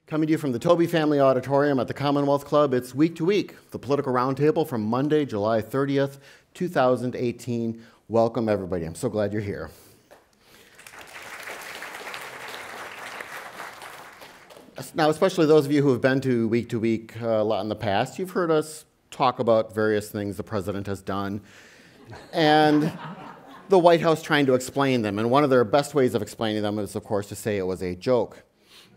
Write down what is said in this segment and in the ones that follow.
Coming to you from the Toby Family Auditorium at the Commonwealth Club, it's Week to Week, the political roundtable from Monday, July 30th, 2018. Welcome, everybody. I'm so glad you're here. Now, especially those of you who have been to Week a lot in the past, you've heard us talk about various things the president has done and the White House trying to explain them. And one of their best ways of explaining them is, of course, to say it was a joke.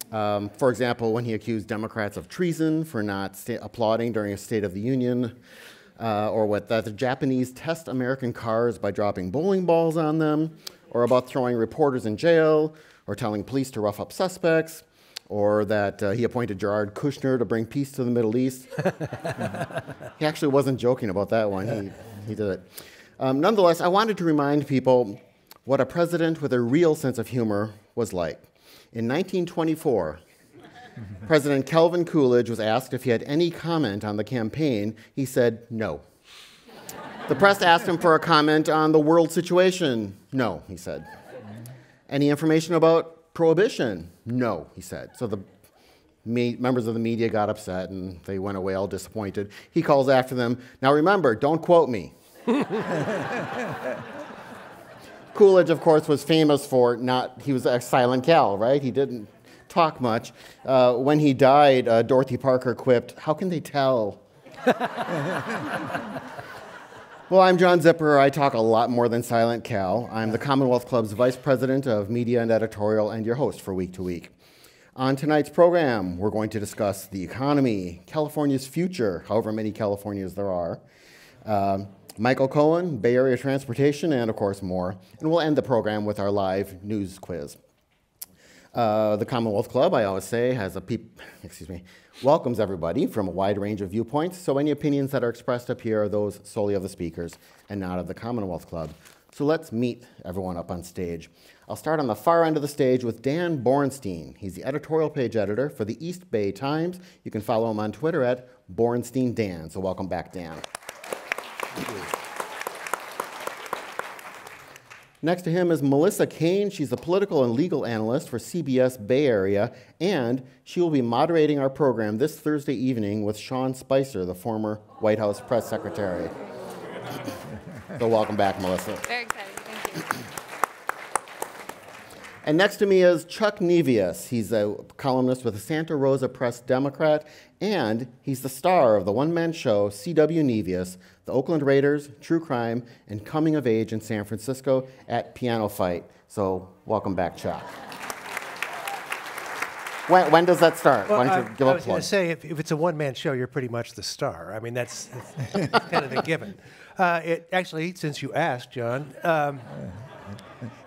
For example, when he accused Democrats of treason for not applauding during a State of the Union, or that the Japanese test American cars by dropping bowling balls on them, or about throwing reporters in jail, or telling police to rough up suspects, or that he appointed Jared Kushner to bring peace to the Middle East. He actually wasn't joking about that one. He did it. Nonetheless, I wanted to remind people what a president with a real sense of humor was like. In 1924, President Calvin Coolidge was asked if he had any comment on the campaign. He said no. The press asked him for a comment on the world situation. No, he said. Any information about prohibition? No, he said. So the members of the media got upset and they went away all disappointed. He calls after them, "Now remember, don't quote me." Coolidge, of course, was famous for he was a silent Cal, right? He didn't talk much. When he died, Dorothy Parker quipped, "How can they tell?" Well, I'm John Zipper. I talk a lot more than silent Cal. I'm the Commonwealth Club's Vice President of Media and Editorial and your host for Week to Week. On tonight's program, we're going to discuss the economy, California's future, however many Californias there are, Michael Cohen, Bay Area transportation, and of course more. And we'll end the program with our live news quiz. The Commonwealth Club, I always say, welcomes everybody from a wide range of viewpoints, so any opinions that are expressed up here are those solely of the speakers and not of the Commonwealth Club. So let's meet everyone up on stage. I'll start on the far end of the stage with Dan Borenstein. He's the editorial page editor for the East Bay Times. You can follow him on Twitter at BorensteinDan. So welcome back, Dan. Next to him is Melissa Kane. She's a political and legal analyst for CBS Bay Area, and she will be moderating our program this Thursday evening with Sean Spicer, the former White House press secretary. So welcome back, Melissa. Very exciting. Thank you. And next to me is Chuck Nevius. He's a columnist with the Santa Rosa Press Democrat, and he's the star of the one-man show C.W. Nevius, the Oakland Raiders, True Crime, and Coming of Age in San Francisco at Piano Fight. So welcome back, Chuck. When does that start? Well, Why don't you give I a was going plug? to say, if it's a one-man show, you're pretty much the star. I mean, that's kind of a given. Actually, since you asked, John,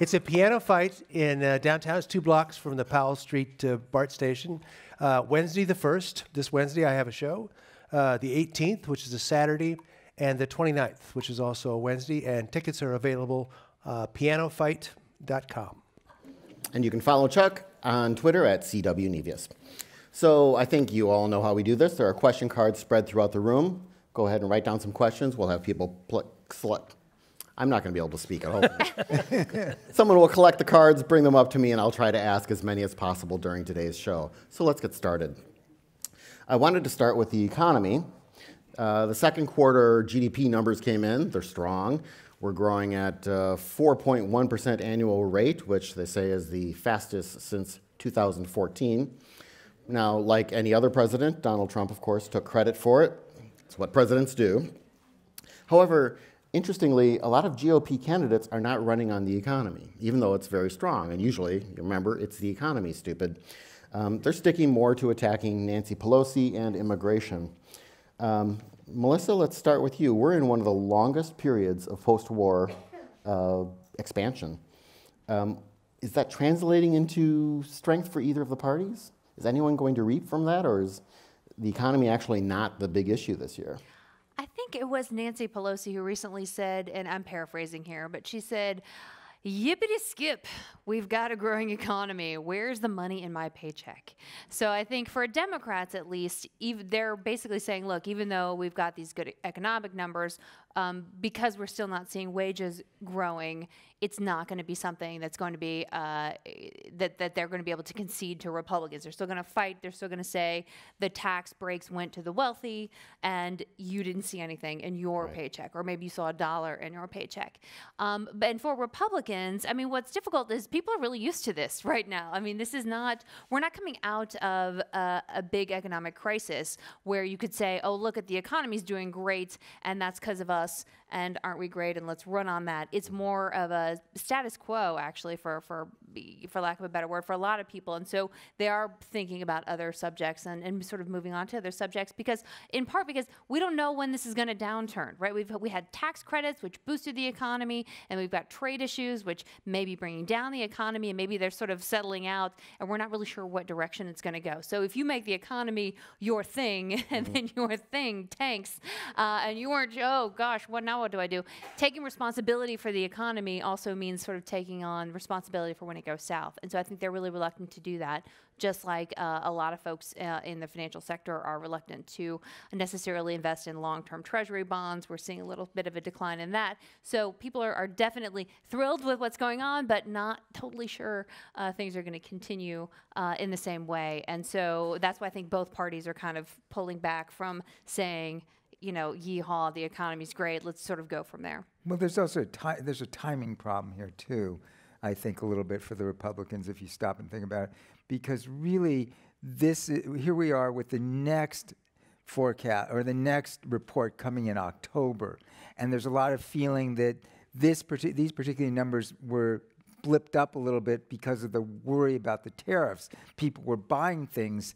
it's a piano fight in downtown. It's 2 blocks from the Powell Street BART station. Wednesday the 1st, this Wednesday, I have a show. The 18th, which is a Saturday, and the 29th, which is also a Wednesday. And tickets are available pianofight.com. And you can follow Chuck on Twitter at CW Nevius. So I think you all know how we do this. There are question cards spread throughout the room. Go ahead and write down some questions. We'll have people select. I'm not going to be able to speak, I hope. Someone will collect the cards, bring them up to me, and I'll try to ask as many as possible during today's show. So let's get started. I wanted to start with the economy. The second quarter GDP numbers came in. They're strong. We're growing at 4.1% annual rate, which they say is the fastest since 2014. Now, like any other president, Donald Trump, of course, took credit for it. It's what presidents do. However, interestingly, a lot of GOP candidates are not running on the economy, even though it's very strong. And usually, remember, it's the economy, stupid. They're sticking more to attacking Nancy Pelosi and immigration. Melissa, let's start with you. We're in one of the longest periods of post-war expansion. Is that translating into strength for either of the parties? Is anyone going to reap from that, or is the economy actually not the big issue this year? I think it was Nancy Pelosi who recently said, and I'm paraphrasing here, but she said, "Yippity skip, we've got a growing economy. Where's the money in my paycheck?" So I think for Democrats at least, they're basically saying, look, even though we've got these good economic numbers, because we're still not seeing wages growing, it's not going to be something that's going to be that they're going to be able to concede to Republicans. They're still going to fight. They're still going to say the tax breaks went to the wealthy, and you didn't see anything in your paycheck, or maybe you saw $1 in your paycheck. And for Republicans, I mean, what's difficult is people are really used to this right now. I mean, this is not, we're not coming out of a big economic crisis where you could say, oh, look at the economy's doing great, and that's because of us, and aren't we great, and let's run on that. It's more of a status quo, actually, for lack of a better word, for a lot of people. And so they are thinking about other subjects and sort of moving on to other subjects because, in part, because we don't know when this is going to downturn, right? We had tax credits, which boosted the economy, and we've got trade issues, which may be bringing down the economy, and maybe they're sort of settling out, and we're not really sure what direction it's going to go. So if you make the economy your thing, and then your thing tanks, and you weren't, oh gosh, what do I do? Taking responsibility for the economy also means sort of taking on responsibility for when it goes south. And so I think they're really reluctant to do that, just like a lot of folks in the financial sector are reluctant to necessarily invest in long-term treasury bonds. We're seeing a little bit of a decline in that. So people are definitely thrilled with what's going on, but not totally sure things are going to continue in the same way. And so that's why I think both parties are kind of pulling back from saying, you know, yeehaw, the economy's great, let's sort of go from there. Well, there's also there's a timing problem here, too, I think, a little bit for the Republicans, if you stop and think about it. Because really, here we are with the next forecast, or the next report coming in October. And there's a lot of feeling that these particular numbers were blipped up a little bit because of the worry about the tariffs. People were buying things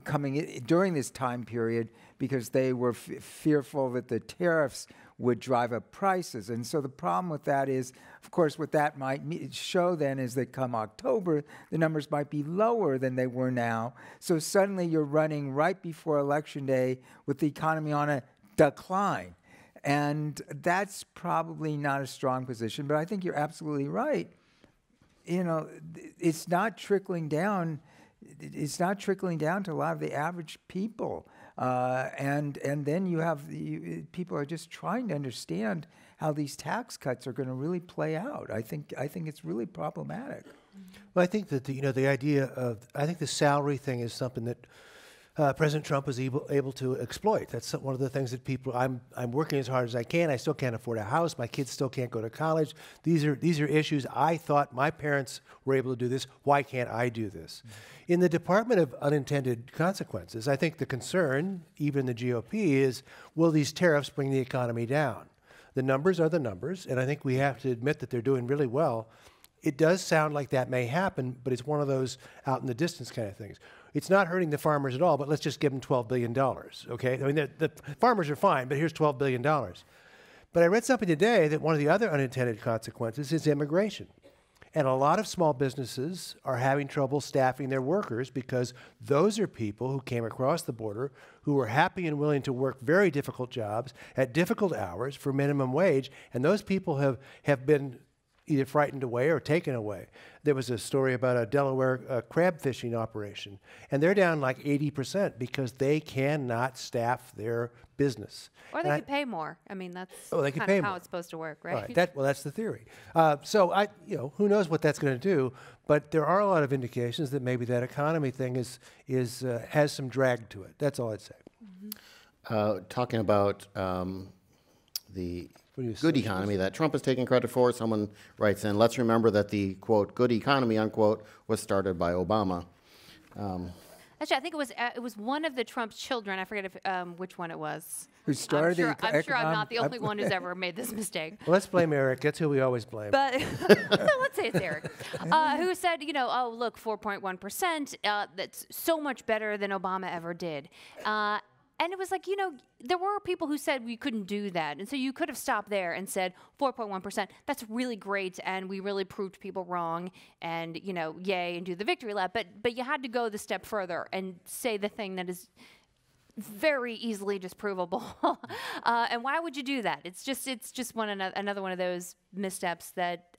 coming in during this time period because they were fearful that the tariffs would drive up prices. And so the problem with that is, of course, what that might show then is that come October, the numbers might be lower than they were now. So suddenly you're running right before Election Day with the economy on a decline. And that's probably not a strong position, but I think you're absolutely right. You know, it's not trickling down. It's not trickling down to a lot of the average people. And then you have people are just trying to understand how these tax cuts are going to really play out. I think it's really problematic. Well, I think that the idea of the salary thing is something that President Trump was able to exploit. That's one of the things that people. I'm working as hard as I can. I still can't afford a house. My kids still can't go to college. These are issues. I thought my parents were able to do this. Why can't I do this? Mm-hmm. In the Department of Unintended Consequences, I think the concern, even the GOP, is will these tariffs bring the economy down? The numbers are the numbers, and I think we have to admit that they're doing really well. It does sound like that may happen, but it's one of those out in the distance kind of things. It's not hurting the farmers at all, but let's just give them $12 billion, okay? I mean, the farmers are fine, but here's $12 billion. But I read something today that one of the other unintended consequences is immigration. And a lot of small businesses are having trouble staffing their workers because those are people who came across the border who were happy and willing to work very difficult jobs at difficult hours for minimum wage, and those people have been either frightened away or taken away. There was a story about a Delaware crab fishing operation, and they're down like 80% because they cannot staff their business. Or they could pay more. I mean, that's they could kind pay of how more. it's supposed to work, right? Right. That's the theory. So who knows what that's going to do? But there are a lot of indications that maybe that economy thing has some drag to it. That's all I'd say. Mm-hmm. Talking about the good economy that Trump is taking credit for. Someone writes in, let's remember that the, quote, good economy, unquote, was started by Obama. Actually, I think it was one of the Trump's children. I forget which one it was. Who started I'm sure I'm not the only one who's ever made this mistake. Well, let's blame Eric. That's who we always blame. But let's say it's Eric, who said, oh, look, 4.1%, that's so much better than Obama ever did. And it was like, there were people who said we couldn't do that. And so you could have stopped there and said 4.1%, that's really great, and we really proved people wrong, and, yay, and do the victory lap. But you had to go the step further and say the thing that is very easily disprovable. And why would you do that? It's just another one of those missteps that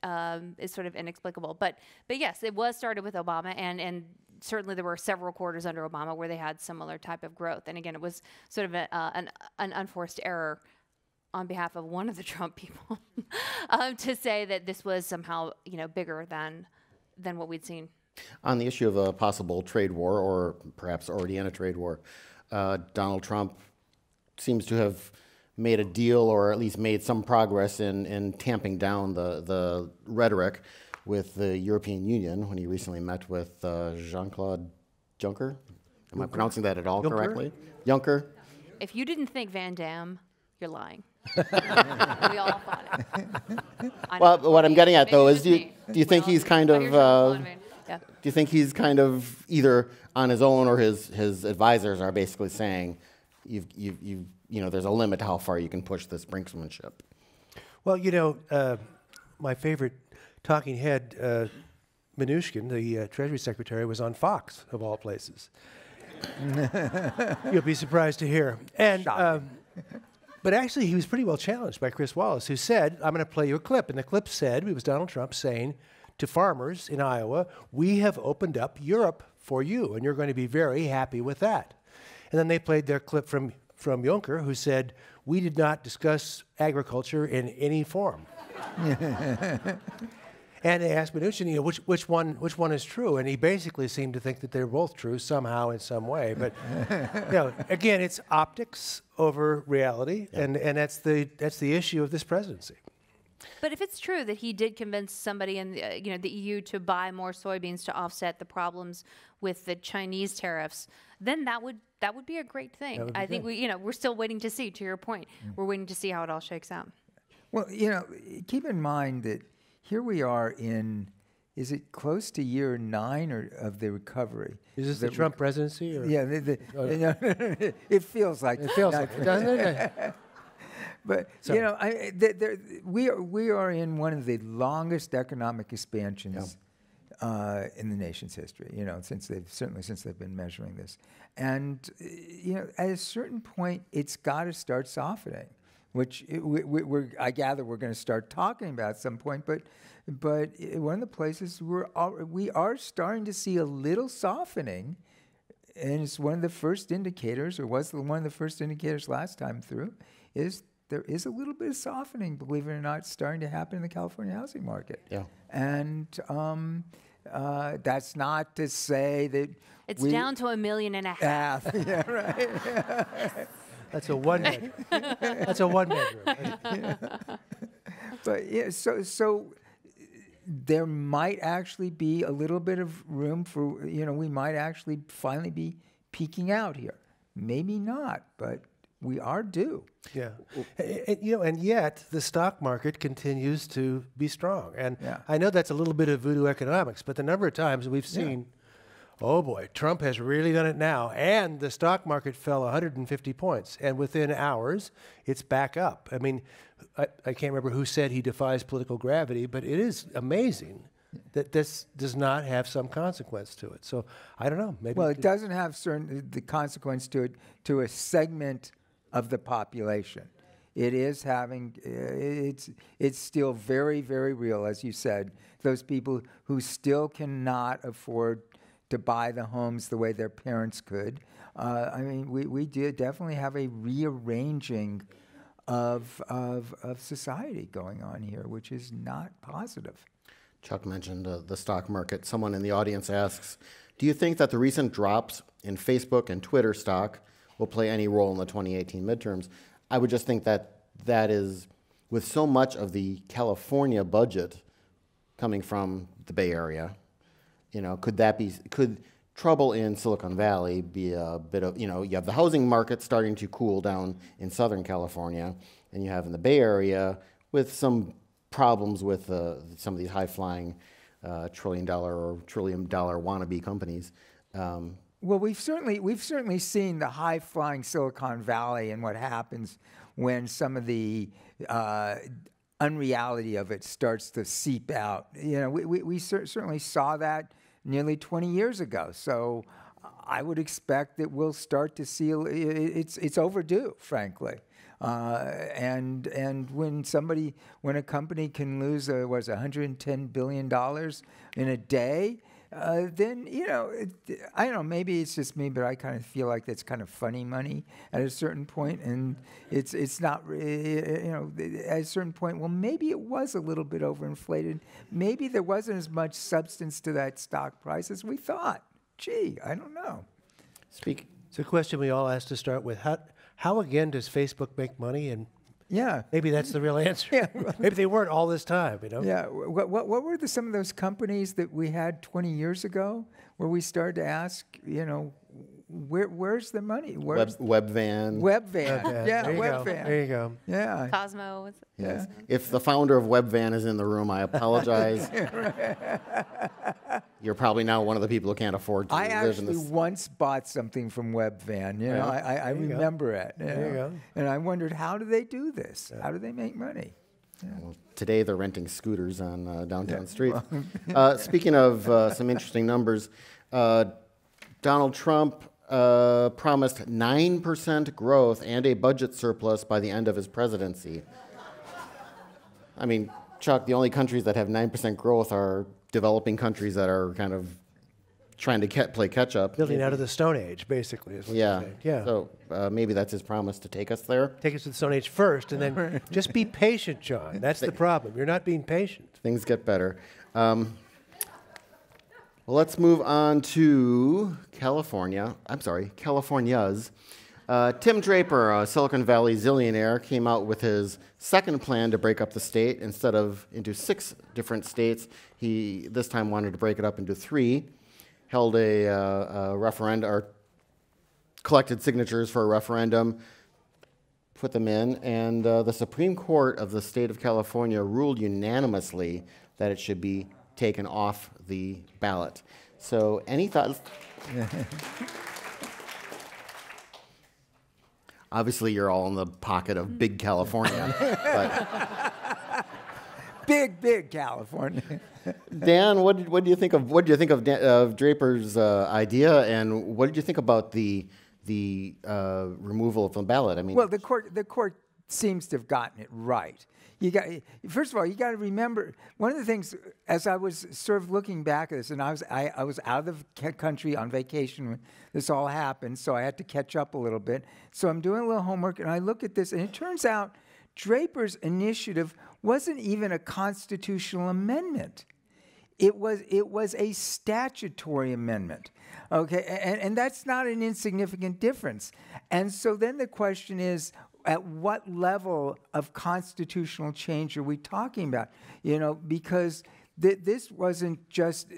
is sort of inexplicable. But yes, it was started with Obama, and certainly there were several quarters under Obama where they had similar type of growth. And again, it was sort of an unforced error on behalf of one of the Trump people to say that this was somehow, bigger than what we'd seen. On the issue of a possible trade war, or perhaps already in a trade war, Donald Trump seems to have made a deal, or at least made some progress in tamping down the rhetoric with the European Union when he recently met with Jean-Claude Juncker. Am I pronouncing that at all correctly? Juncker. If you didn't think Van Damme, you're lying. We all thought it. Well, what I'm getting at, Maybe though, it is was do you, me. do you think Well, he's kind I hear of Jean-Claude Van- yeah. do you think he's kind of either on his own, or his advisors are basically saying there's a limit to how far you can push this brinksmanship? Well, my favorite talking head, Mnuchin, the Treasury Secretary, was on Fox, of all places. You'll be surprised to hear. And but actually, he was pretty well challenged by Chris Wallace, who said, I'm going to play you a clip. And the clip said, it was Donald Trump saying to farmers in Iowa, we have opened up Europe for you, and you're going to be very happy with that. And then they played their clip from Juncker, who said, we did not discuss agriculture in any form. And they asked Mnuchin, which one is true? And he basically seemed to think that they're both true somehow in some way. But again, it's optics over reality, and that's the issue of this presidency. But if it's true that he did convince somebody in the EU to buy more soybeans to offset the problems with the Chinese tariffs, then that would be a great thing. I think we're still waiting to see. To your point, we're waiting to see how it all shakes out. Well, keep in mind that here we are in, is it close to year 9 of the recovery? Is this the Trump presidency? Or? Yeah, it feels like it feels like it, doesn't it? But we are in one of the longest economic expansions in the nation's history. Since they've been measuring this, and at a certain point, it's got to start softening, which I gather we're going to start talking about at some point. But one of the places we are starting to see a little softening, and it's one of the first indicators, or was one of the first indicators last time through, is there is a little bit of softening, believe it or not, starting to happen in the California housing market. Yeah. And that's not to say that it's down to 1.5 million. Yeah, right. That's a one bedroom. That's a one bedroom. But yeah, so there might actually be a little bit of room for, we might actually finally be peaking out here. Maybe not, but we are due. Yeah, and yet the stock market continues to be strong. And I know that's a little bit of voodoo economics, but the number of times we've seen, oh boy, Trump has really done it now, and the stock market fell 150 points, and within hours, it's back up. I mean, I can't remember who said he defies political gravity, but it is amazing that this does not have some consequence to it. So I don't know. Maybe. Well, it doesn't have the consequence to it to a segment of the population. It is having, it's still very, very real, as you said. Those people who still cannot afford to buy the homes the way their parents could. I mean, we did definitely have a rearranging of society going on here, which is not positive. Chuck mentioned the stock market. Someone in the audience asks, do you think that the recent drops in Facebook and Twitter stock will play any role in the 2018 midterms? I would just think that is, with so much of the California budget coming from the Bay Area, could trouble in Silicon Valley be a bit of, you have the housing market starting to cool down in Southern California, and you have in the Bay Area with some problems with some of these high-flying trillion-dollar or trillion-dollar wannabe companies. Well, we've certainly seen the high-flying Silicon Valley and what happens when some of the unreality of it starts to seep out. We certainly saw that nearly 20 years ago. So I would expect that we'll start to see it's overdue, frankly. And when a company can lose $110 billion in a day. then I don't know. Maybe it's just me, but I kind of feel like that's kind of funny money at a certain point, and it's not. At a certain point, well, maybe it was a little bit overinflated. Maybe there wasn't as much substance to that stock price as we thought. Gee, I don't know. It's a question we all ask to start with. How again does Facebook make money? And yeah, maybe that's the real answer. Yeah. Maybe they weren't all this time, Yeah. What were some of those companies that we had 20 years ago where we started to ask, where's the money? Where's Webvan. Webvan. Yeah, There you go. Webvan. There you go. Yeah. Cosmo. Yes. If the founder of Webvan is in the room, I apologize. You're probably now one of the people who can't afford to I live in actually this. once bought something from Webvan. I There you go. remember it. There you go. And I wondered, how do they do this? How do they make money? Well, today they're renting scooters on downtown streets. Speaking of some interesting numbers, Donald Trump promised 9% growth and a budget surplus by the end of his presidency. I mean, Chuck, the only countries that have 9% growth are developing countries that are kind of trying to play catch up. Building out of the Stone Age, basically, is what you're saying. Yeah. So maybe that's his promise to take us there. Take us to the Stone Age first, and then just be patient, John. That's the problem. You're not being patient. Things get better. Well, let's move on to California's. Tim Draper, a Silicon Valley zillionaire, came out with his second plan to break up the state. Instead of into 6 different states, he this time wanted to break it up into 3. Held a referendum, or collected signatures for a referendum, put them in, and the Supreme Court of the state of California ruled unanimously that it should be taken off the ballot. So, any thoughts? Obviously, you're all in the pocket of big California. But Big California. Dan, what do you think of Draper's idea, and what did you think about the removal of the ballot? I mean, Well, the court seems to have gotten it right. First of all, you got to remember one of the things as I was sort of looking back at this, and I was out of the country on vacation when this all happened, so I had to catch up a little bit. So I'm doing a little homework, and I look at this, and it turns out Draper's initiative wasn't even a constitutional amendment. It was a statutory amendment, okay, and that's not an insignificant difference. And so then the question is, at what level of constitutional change are we talking about? Because this wasn't just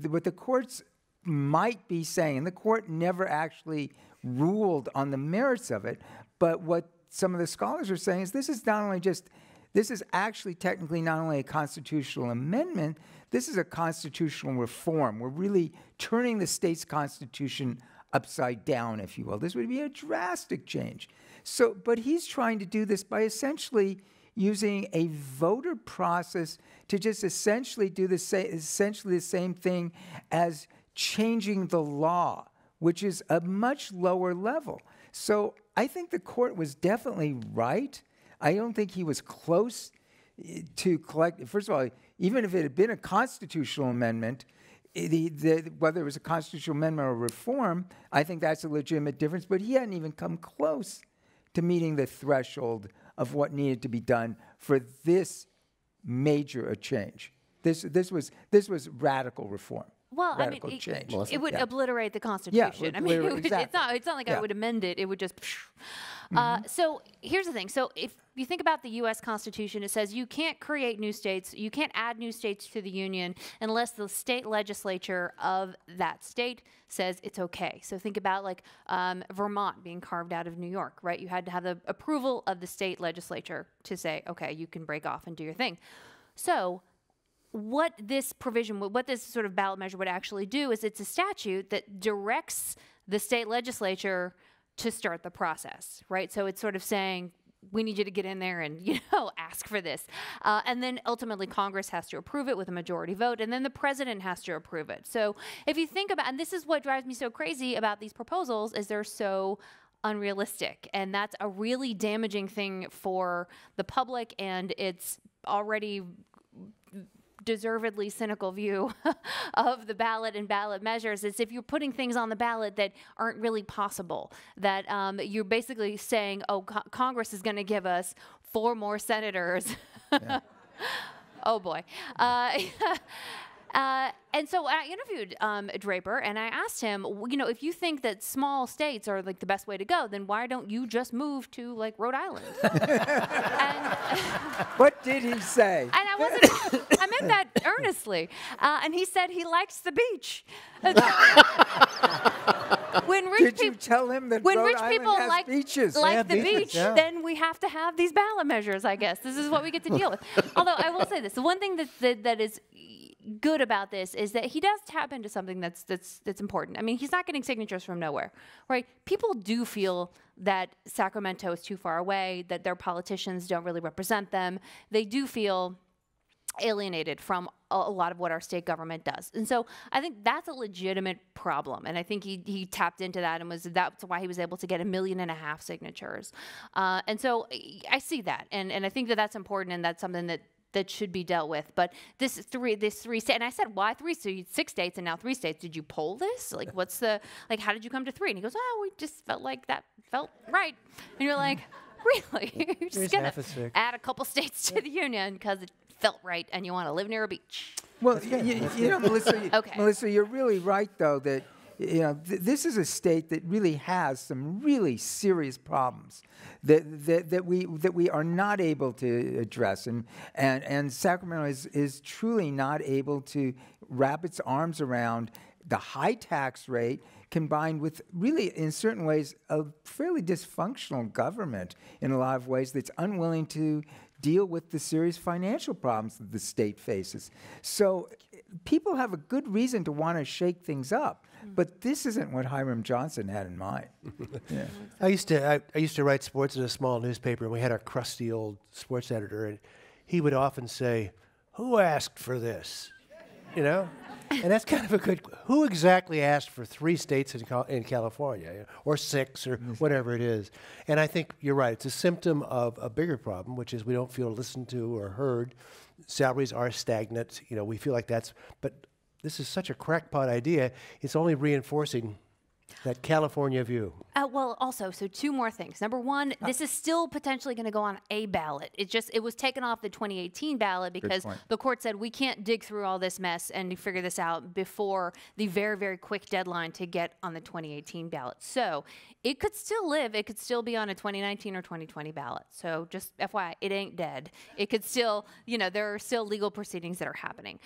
what the courts might be saying, and the court never actually ruled on the merits of it, but what some of the scholars are saying is this is actually technically not only a constitutional amendment, this is a constitutional reform. We're really turning the state's constitution upside down, if you will. This would be a drastic change. So, but he's trying to do this by essentially using a voter process to just essentially do the same thing as changing the law, which is a much lower level. So I think the court was definitely right. I don't think he was close to collect. First of all, even if it had been a constitutional amendment, whether it was a constitutional amendment or reform, I think that's a legitimate difference. But he hadn't even come close to meeting the threshold of what needed to be done for this major a change. This was radical reform. Well, radical I mean, change. it would Yeah. obliterate the Constitution. I mean, exactly. it's not like I Yeah. would amend it. It would just. So here's the thing. So if you think about the U.S. Constitution, it says you can't create new states, you can't add new states to the Union unless the state legislature of that state says it's okay. So think about like Vermont being carved out of New York, right? You had to have the approval of the state legislature to say, okay, you can break off and do your thing. So what this provision, what this sort of ballot measure would actually do is it's a statute that directs the state legislature to start the process, right? So it's sort of saying, we need you to get in there and, ask for this. And then ultimately Congress has to approve it with a majority vote, and then the president has to approve it. So if you think about, and this is what drives me so crazy about these proposals, is they're so unrealistic. And that's a really damaging thing for the public, and it's already deservedly cynical view of the ballot and ballot measures is if you're putting things on the ballot that aren't really possible, that you're basically saying, oh, Congress is going to give us 4 more senators. Yeah. Oh, boy. And so I interviewed Draper, and I asked him, you know, if you think that small states are like the best way to go, then why don't you just move to like Rhode Island? And what did he say? And I meant that earnestly. And he said he likes the beach. When rich Did you tell him that when Rhode rich Island people has like beaches? the beaches, beach, yeah. then we have to have these ballot measures, I guess. This is what we get to deal with. Although I will say this, the one thing that is good about this is that he does tap into something that's important. I mean, he's not getting signatures from nowhere, right? People do feel that Sacramento is too far away, that their politicians don't really represent them. They do feel alienated from a lot of what our state government does. And so I think that's a legitimate problem. And I think he tapped into that, and that's why he was able to get 1.5 million signatures. And so I see that. And I think that that's important, and that's something that should be dealt with. But this 3 states, and I said, why 3? So you 6 states and now 3 states. Did you poll this? Like, how did you come to 3? And he goes, oh, we just felt like that felt right. And you're like, really? You're just going to add a couple states to the union because it felt right and you want to live near a beach. Well, you know, Melissa, Okay. Melissa, you're really right, though, that you know, this is a state that really has some really serious problems that we are not able to address, and Sacramento is truly not able to wrap its arms around the high tax rate combined with really, in certain ways, a fairly dysfunctional government in a lot of ways that's unwilling to deal with the serious financial problems that the state faces. So people have a good reason to want to shake things up, but this isn't what Hiram Johnson had in mind. Yeah. I used to write sports in a small newspaper, and we had our crusty old sports editor, and he would often say, "Who asked for this?" You know? And that's kind of a good, who exactly asked for 3 states in California, or 6, or whatever it is? And I think you're right. It's a symptom of a bigger problem, which is we don't feel listened to or heard. Salaries are stagnant. You know, we feel like but this is such a crackpot idea. It's only reinforcing that California view. Well, also, so 2 more things. Number 1, this is still potentially going to go on a ballot. It was taken off the 2018 ballot because the court said we can't dig through all this mess and figure this out before the very, very quick deadline to get on the 2018 ballot. So it could still live. It could still be on a 2019 or 2020 ballot. So just FYI, it ain't dead. It could still, you know, there are still legal proceedings that are happening.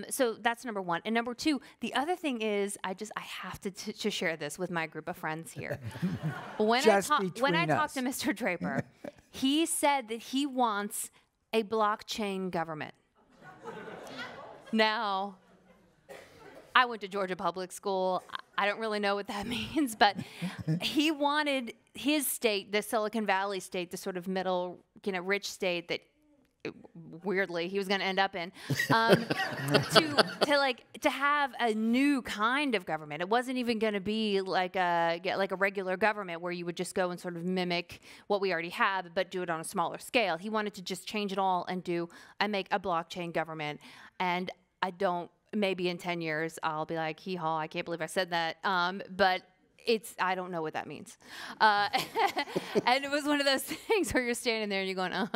So that's number 1. And number 2, the other thing is I have to share this with my group of friends here. When I talked to Mr. Draper, he said that he wants a blockchain government. Now, I went to Georgia Public School. I don't really know what that means, but he wanted his state, the Silicon Valley state, the sort of middle, you know, rich state that weirdly he was going to end up in, to have a new kind of government. It wasn't even going to be like a regular government where you would just go and sort of mimic what we already have, but do it on a smaller scale. He wanted to just change it all and make a blockchain government. And maybe in 10 years I'll be like, hee-haw, I can't believe I said that. But I don't know what that means. And it was one of those things where you're standing there and you're going,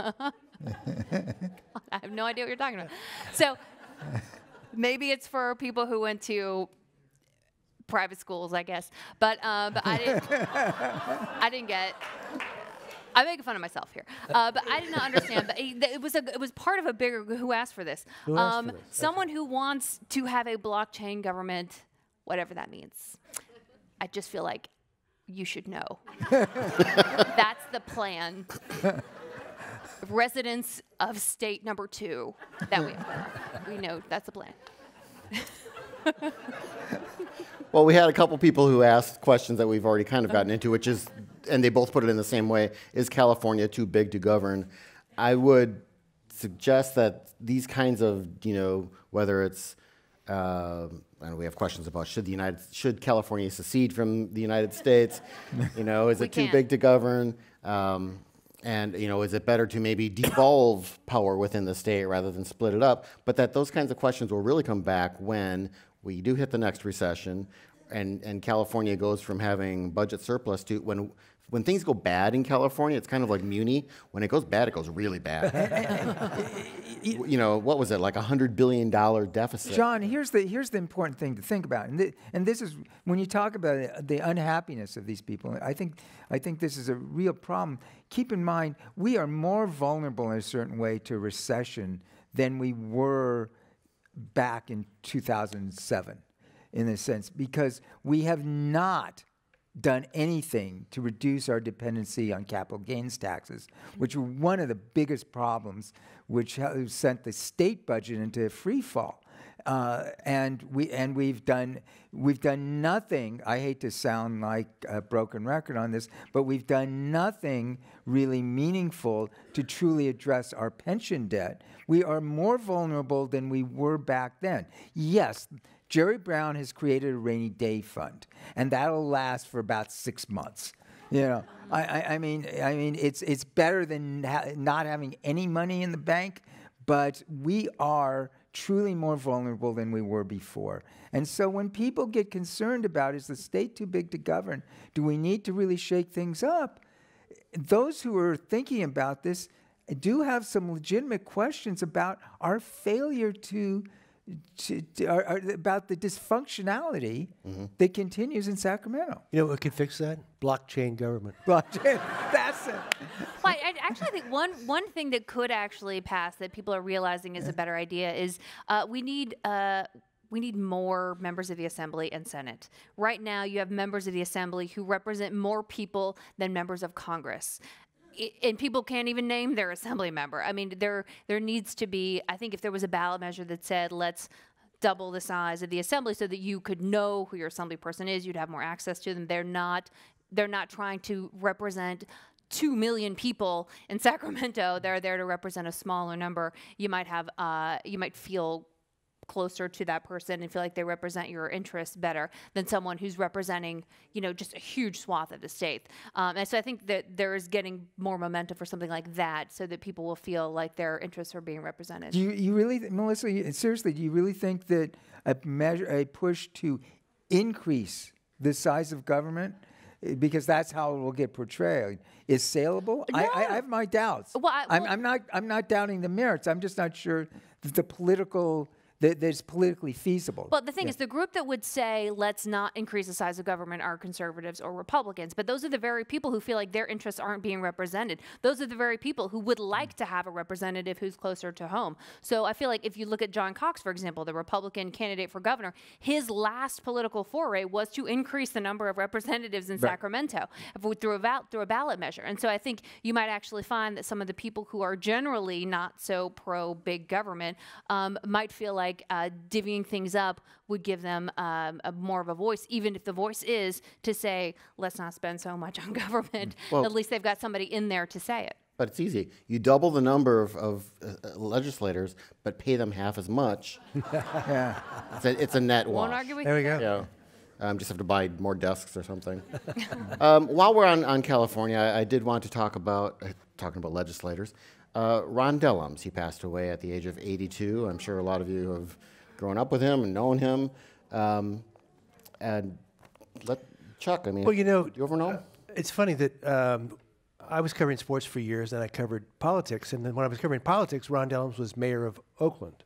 I have no idea what you're talking about. So maybe it's for people who went to private schools, I guess. But I didn't get. I'm making fun of myself here, but I did not understand. But it was part of a bigger. Who asked for this? Who asked for this? Someone who wants to have a blockchain government, whatever that means. I just feel like you should know. That's the plan. Residents of state number 2 that we know that's the plan. Well, we had a couple people who asked questions that we've already kind of gotten into, which is, and they both put it in the same way, is California too big to govern? I would suggest that these kinds of, you know, whether it's, and we have questions about should California secede from the United States? You know, is it too big to govern? And, is it better to maybe devolve power within the state rather than split it up? But that those kinds of questions will really come back when we do hit the next recession and California goes from having budget surplus to when things go bad in California, it's kind of like Muni. When it goes bad, it goes really bad. What was it, like $100 billion deficit? John, here's the important thing to think about, and this is when you talk about the unhappiness of these people. I think this is a real problem. Keep in mind, we are more vulnerable in a certain way to recession than we were back in 2007, in a sense, because we have not done anything to reduce our dependency on capital gains taxes, which were one of the biggest problems, which sent the state budget into free fall. And we've done nothing. I hate to sound like a broken record on this, but we've done nothing really meaningful to truly address our pension debt. We are more vulnerable than we were back then. Yes, Jerry Brown has created a rainy day fund, and that'll last for about 6 months. I mean, it's better than not having any money in the bank, but we are truly more vulnerable than we were before. And so when people get concerned about, is the state too big to govern? Do we need to really shake things up? Those who are thinking about this do have some legitimate questions about our failure about the dysfunctionality that continues in Sacramento. You know what could fix that? Blockchain government. Blockchain. That's it. Well, I actually think one thing that could actually pass that people are realizing is a better idea is we need more members of the Assembly and Senate. Right now, you have members of the Assembly who represent more people than members of Congress. And people can't even name their assembly member. I mean, there needs to be, I think if there was a ballot measure that said, let's double the size of the assembly so that you could know who your assembly person is, you'd have more access to them. They're not trying to represent 2 million people in Sacramento. They're there to represent a smaller number. You might feel closer to that person and feel like they represent your interests better than someone who's representing, just a huge swath of the state. And so I think that there is getting more momentum for something like that so that people will feel like their interests are being represented. Do you really, Melissa, seriously, do you really think that a push to increase the size of government, because that's how it will get portrayed, is saleable? No. I have my doubts. Well, I'm not doubting the merits. I'm just not sure that that it's politically feasible. Well, the thing is, the group that would say, let's not increase the size of government are conservatives or Republicans. But those are the very people who feel like their interests aren't being represented. Those are the very people who would like to have a representative who's closer to home. So I feel like if you look at John Cox, for example, the Republican candidate for governor, his last political foray was to increase the number of representatives in Sacramento through a ballot measure. And so I think you might actually find that some of the people who are generally not so pro-big government might feel like divvying things up would give them more of a voice, even if the voice is to say, let's not spend so much on government. Well, at least they've got somebody in there to say it. But it's easy. You double the number of legislators, but pay them half as much. Yeah. It's a net wash. Won't argue with There we you. go. Yeah. Just have to buy more desks or something. While we're on California, I did want to talk about, talking about legislators, Ron Dellums. He passed away at the age of 82. I'm sure a lot of you have grown up with him and known him. And Chuck, I mean, Well, do you ever know? It's funny that I was covering sports for years, and I covered politics. And then when I was covering politics, Ron Dellums was mayor of Oakland.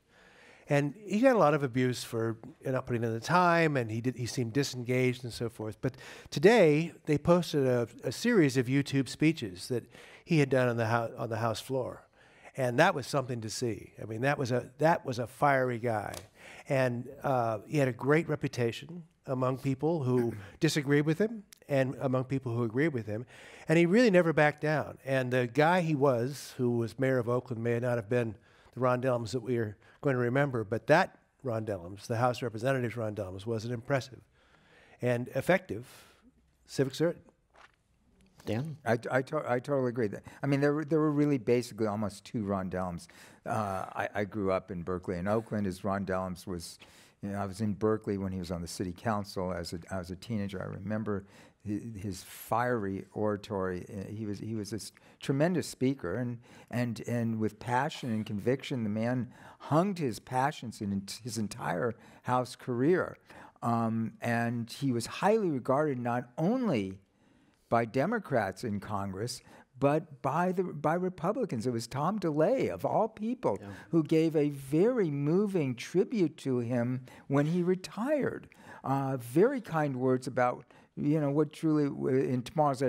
And he got a lot of abuse for not putting in the time, and he seemed disengaged and so forth. But today, they posted a series of YouTube speeches that he had done on the House floor. And that was something to see. I mean, that was a fiery guy. And he had a great reputation among people who disagreed with him and among people who agreed with him. And he really never backed down. And the guy who was mayor of Oakland, may not have been the Ron Dellums that we are going to remember, but that Ron Dellums, the House of Representatives Ron Dellums, was an impressive and effective civic servant. Dan? I totally agree. I mean, there were really basically almost two Ron Dellums. I grew up in Berkeley and Oakland as Ron Dellums was You know, I was in Berkeley when he was on the city council as a teenager. I remember his fiery oratory. He was this tremendous speaker, and with passion and conviction, the man hung to his passions in his entire House career. And he was highly regarded not only by Democrats in Congress, but by Republicans. It was Tom DeLay, of all people, who gave a very moving tribute to him when he retired. Very kind words about, you know, what truly in tomorrow's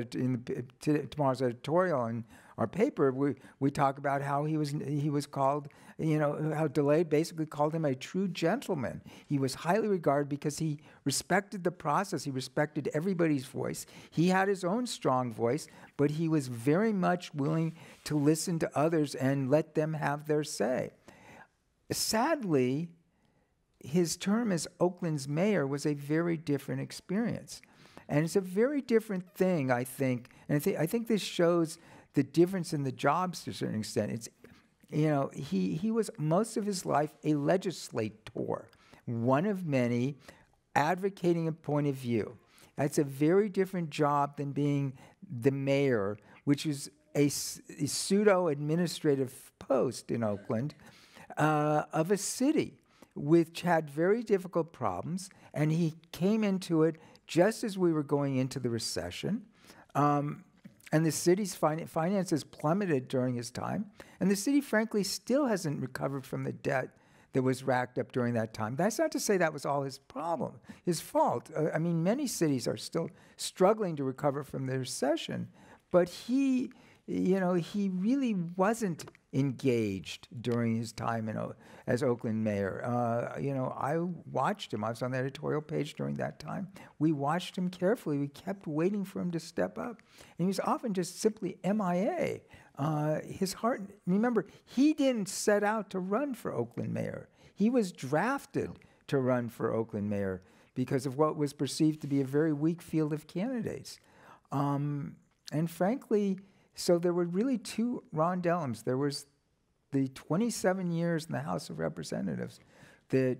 editorial in our paper, we talk about how he was called, you know, how DeLay basically called him a true gentleman. He was highly regarded because he respected the process. He respected everybody's voice. He had his own strong voice, but he was very much willing to listen to others and let them have their say. Sadly, his term as Oakland's mayor was a very different experience. And it's a very different thing, I think. And I think this shows the difference in the jobs to a certain extent. It's, you know, he was most of his life a legislator, one of many, advocating a point of view. That's a very different job than being the mayor, which is a pseudo-administrative post in Oakland of a city which had very difficult problems, and he came into it just as we were going into the recession. And the city's finances plummeted during his time. And the city, frankly, still hasn't recovered from the debt that was racked up during that time. That's not to say that was all his problem, his fault. I mean, many cities are still struggling to recover from the recession. But he, you know, he really wasn't engaged during his time as Oakland mayor. You know, I watched him. I was on the editorial page during that time. We watched him carefully. We kept waiting for him to step up. And he was often just simply MIA. His heart, remember, he didn't set out to run for Oakland mayor. He was drafted to run for Oakland mayor because of what was perceived to be a very weak field of candidates. And frankly, so there were really two Ron Dellums. There was the 27 years in the House of Representatives that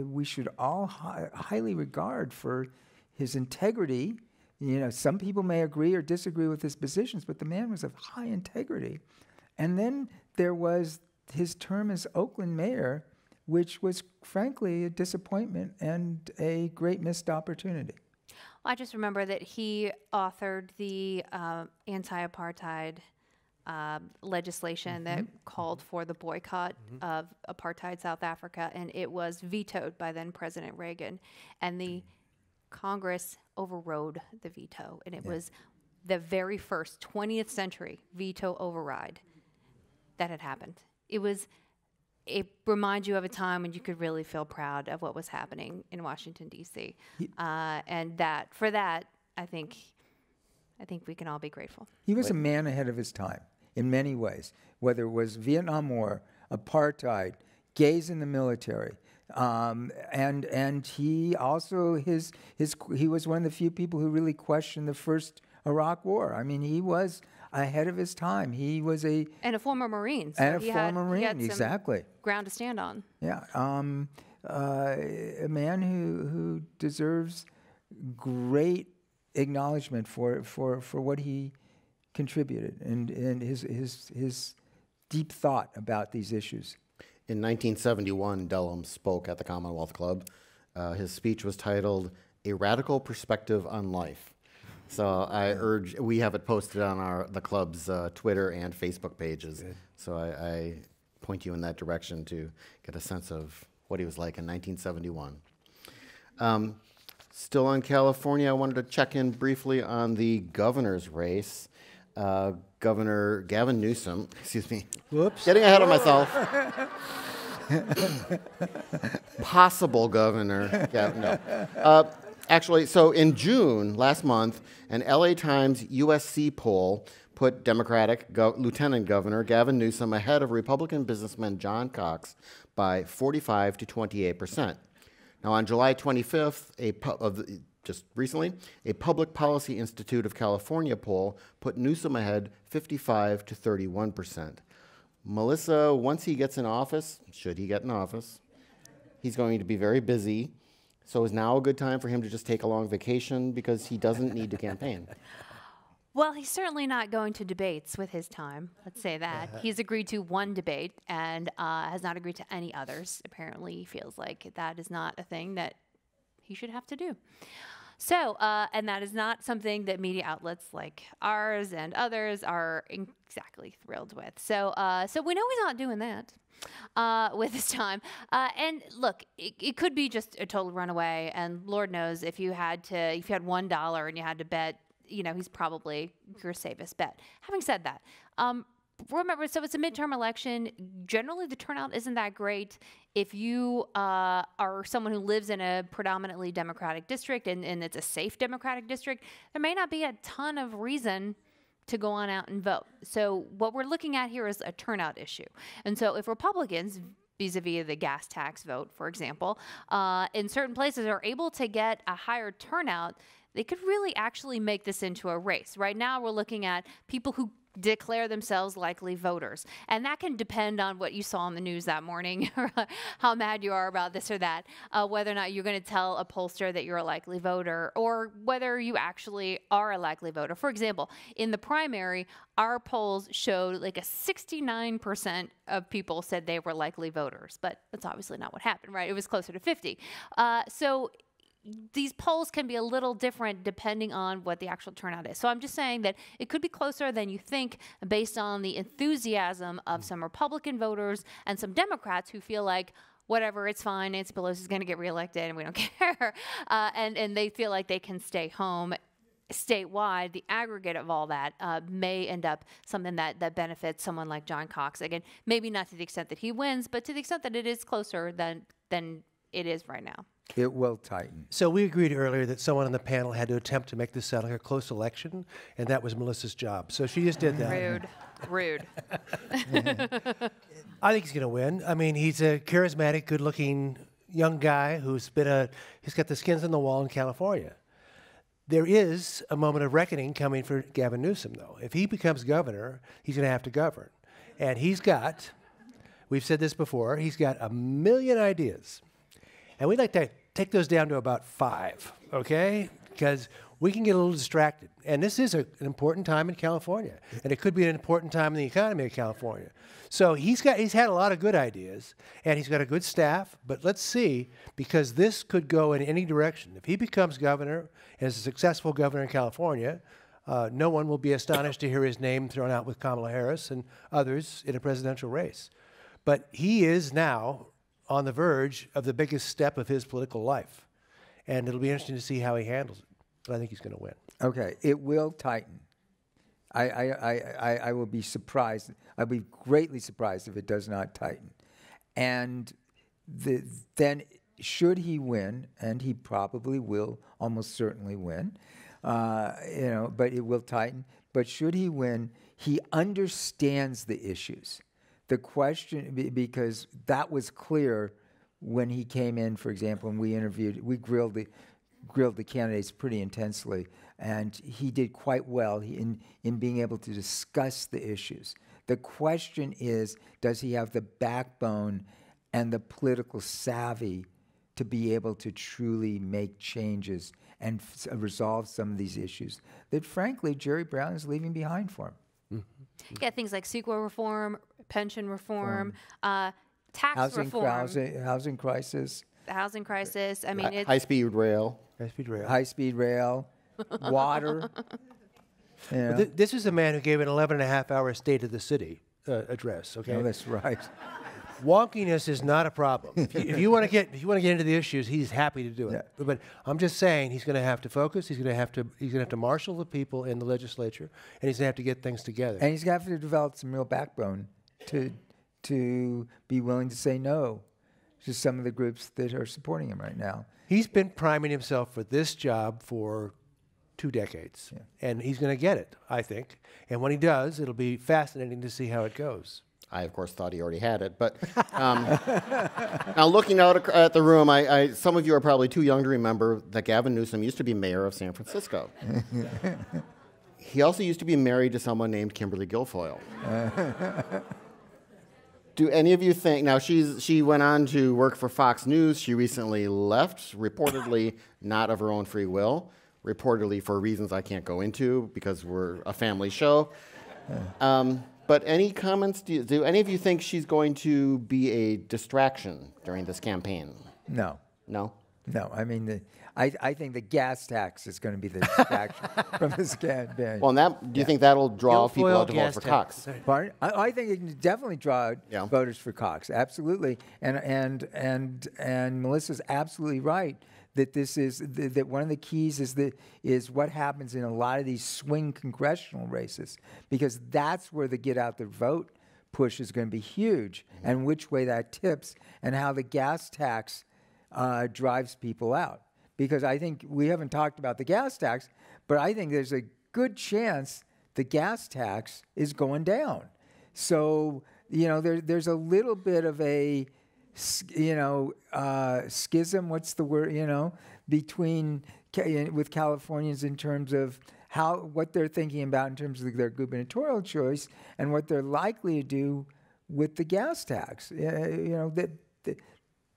we should all highly regard for his integrity. You know, some people may agree or disagree with his positions, but the man was of high integrity. And then there was his term as Oakland mayor, which was frankly a disappointment and a great missed opportunity. I just remember that he authored the anti-apartheid legislation that called for the boycott of apartheid South Africa, and it was vetoed by then President Reagan. And the Congress overrode the veto, and it was the very first 20th century veto override that had happened. It reminds you of a time when you could really feel proud of what was happening in Washington, D.C. And for that, I think we can all be grateful. He was a man ahead of his time in many ways, whether it was Vietnam War, apartheid, gays in the military, and he also he was one of the few people who really questioned the first Iraq War. I mean, he was ahead of his time. He was and a former Marine. So and a former Marine, exactly. Ground to stand on. Yeah, a man who deserves great acknowledgement for what he contributed and his deep thought about these issues. In 1971, Dellum spoke at the Commonwealth Club. His speech was titled "A Radical Perspective on Life." So I urge, we have it posted on the club's Twitter and Facebook pages. Good. So I point you in that direction to get a sense of what he was like in 1971. Still on California, I wanted to check in briefly on the governor's race. Governor Gavin Newsom, excuse me. Whoops. Getting ahead of myself. Possible governor. No. Actually, so in June last month, an LA Times USC poll put Democratic Lieutenant Governor Gavin Newsom ahead of Republican businessman John Cox by 45 to 28%. Now, on July 25th, just recently, a Public Policy Institute of California poll put Newsom ahead 55 to 31%. Melissa, once he gets in office, should he get in office, He's going to be very busy. So is now a good time for him to just take a long vacation because he doesn't need to campaign? Well, he's certainly not going to debates with his time. Let's say that. He's agreed to one debate and has not agreed to any others. Apparently, he feels like that is not a thing that he should have to do. So, and that is not something that media outlets like ours and others are exactly thrilled with. So, so we know he's not doing that with his time. And look, it could be just a total runaway. And Lord knows if you had $1 and you had to bet, you know, he's probably your safest bet. Having said that, remember, so it's a midterm election. Generally, the turnout isn't that great. If you are someone who lives in a predominantly Democratic district and it's a safe Democratic district, there may not be a ton of reason to go on out and vote. So what we're looking at here is a turnout issue. And so if Republicans, vis-a-vis the gas tax vote, for example, in certain places are able to get a higher turnout, they could really actually make this into a race. Right now, we're looking at people who declare themselves likely voters. And that can depend on what you saw on the news that morning, or how mad you are about this or that, whether or not you're going to tell a pollster that you're a likely voter, or whether you actually are a likely voter. For example, in the primary, our polls showed like a 69% of people said they were likely voters, but that's obviously not what happened, right? It was closer to 50. So these polls can be a little different depending on what the actual turnout is. So I'm just saying that it could be closer than you think based on the enthusiasm of some Republican voters and some Democrats who feel like, whatever, it's fine, Nancy Pelosi is going to get reelected and we don't care. And they feel like they can stay home. Statewide, the aggregate of all that may end up something that benefits someone like John Cox. Again, maybe not to the extent that he wins, but to the extent that it is closer than it is right now. It will tighten. So we agreed earlier that someone on the panel had to attempt to make this sound like a close election, and that was Melissa's job. So she just did that. Rude. I think he's going to win. I mean, he's a charismatic, good-looking young guy he's got the skins on the wall in California. There is a moment of reckoning coming for Gavin Newsom, though. If he becomes governor, he's going to have to govern. And we've said this before, he's got a million ideas. And we'd like to take those down to about 5, okay? Because we can get a little distracted. And this is an important time in California. And it could be an important time in the economy of California. So he's had a lot of good ideas, and he's got a good staff. But let's see, because this could go in any direction. If he becomes governor and is a successful governor in California, no one will be astonished to hear his name thrown out with Kamala Harris and others in a presidential race. But he is now on the verge of the biggest step of his political life. And it'll be interesting to see how he handles it. But I think he's going to win. Okay, it will tighten. I will be surprised. I'll be greatly surprised if it does not tighten. And then should he win, and he probably will almost certainly win, but it will tighten. But should he win, he understands the issues. The question, because that was clear when he came in, for example, and we grilled the candidates pretty intensely, and he did quite well in being able to discuss the issues. The question is, does he have the backbone and the political savvy to be able to truly make changes and resolve some of these issues that, frankly, Jerry Brown is leaving behind for him? Mm-hmm. Yeah, things like CEQA reform, pension reform, tax reform. Housing crisis. The housing crisis. I mean, it's High-speed rail. High-speed rail. Water. This is a man who gave an 11.5-hour State of the City address. Okay, no, that's right. Wonkiness is not a problem. If you want to get into the issues, he's happy to do it. Yeah. But I'm just saying he's going to have to focus. He's going to have to marshal the people in the legislature, and he's going to have to get things together. And he's going to have to develop some real backbone to be willing to say no to some of the groups that are supporting him right now. He's been priming himself for this job for 2 decades, and he's going to get it, I think. And when he does, it'll be fascinating to see how it goes. I, of course, thought he already had it. But now looking out at the room, some of you are probably too young to remember that Gavin Newsom used to be mayor of San Francisco. He also used to be married to someone named Kimberly Guilfoyle. Do any of you think, now she went on to work for Fox News. She recently left, reportedly not of her own free will, reportedly for reasons I can't go into because we're a family show. But any comments? Do any of you think she's going to be a distraction during this campaign? No. No? No, I mean, I think the gas tax is going to be the distraction from this campaign. Well, and do you think that'll draw people out to vote for Cox? Pardon? I think it can definitely draw out voters for Cox, absolutely. And Melissa's absolutely right that this is that one of the keys is what happens in a lot of these swing congressional races, because that's where the get out the vote push is going to be huge, and which way that tips, and how the gas tax drives people out. Because I think we haven't talked about the gas tax, but I think there's a good chance the gas tax is going down. So, there's a little bit of a, schism, what's the word, between, with Californians in terms of what they're thinking about in terms of their gubernatorial choice and what they're likely to do with the gas tax.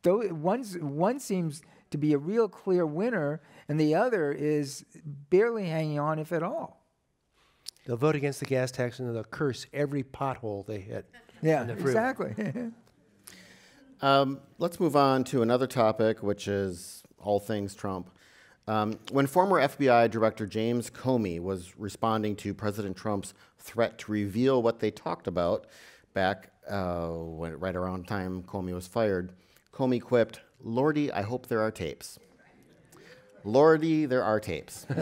One seems to be a real clear winner, and the other is barely hanging on, if at all. They'll vote against the gas tax and they'll curse every pothole they hit. Yeah, exactly. Let's move on to another topic, which is all things Trump. When former FBI Director James Comey was responding to President Trump's threat to reveal what they talked about back right around the time Comey was fired, Comey quipped, "Lordy, I hope there are tapes." Lordy, there are tapes. In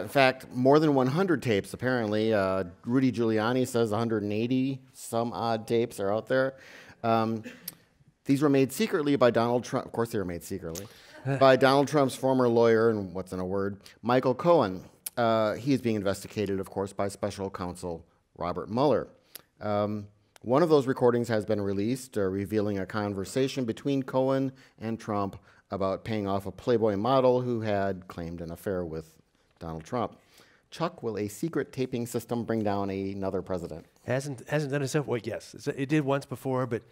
fact, more than 100 tapes, apparently. Rudy Giuliani says 180 some odd tapes are out there. These were made secretly by Donald Trump. Of course they were made secretly. By Donald Trump's former lawyer, and what's in a word, Michael Cohen. He is being investigated, of course, by special counsel Robert Mueller. One of those recordings has been released, revealing a conversation between Cohen and Trump about paying off a Playboy model who had claimed an affair with Donald Trump. Chuck, will a secret taping system bring down another president? Hasn't done it so well. Yes, it did once before, but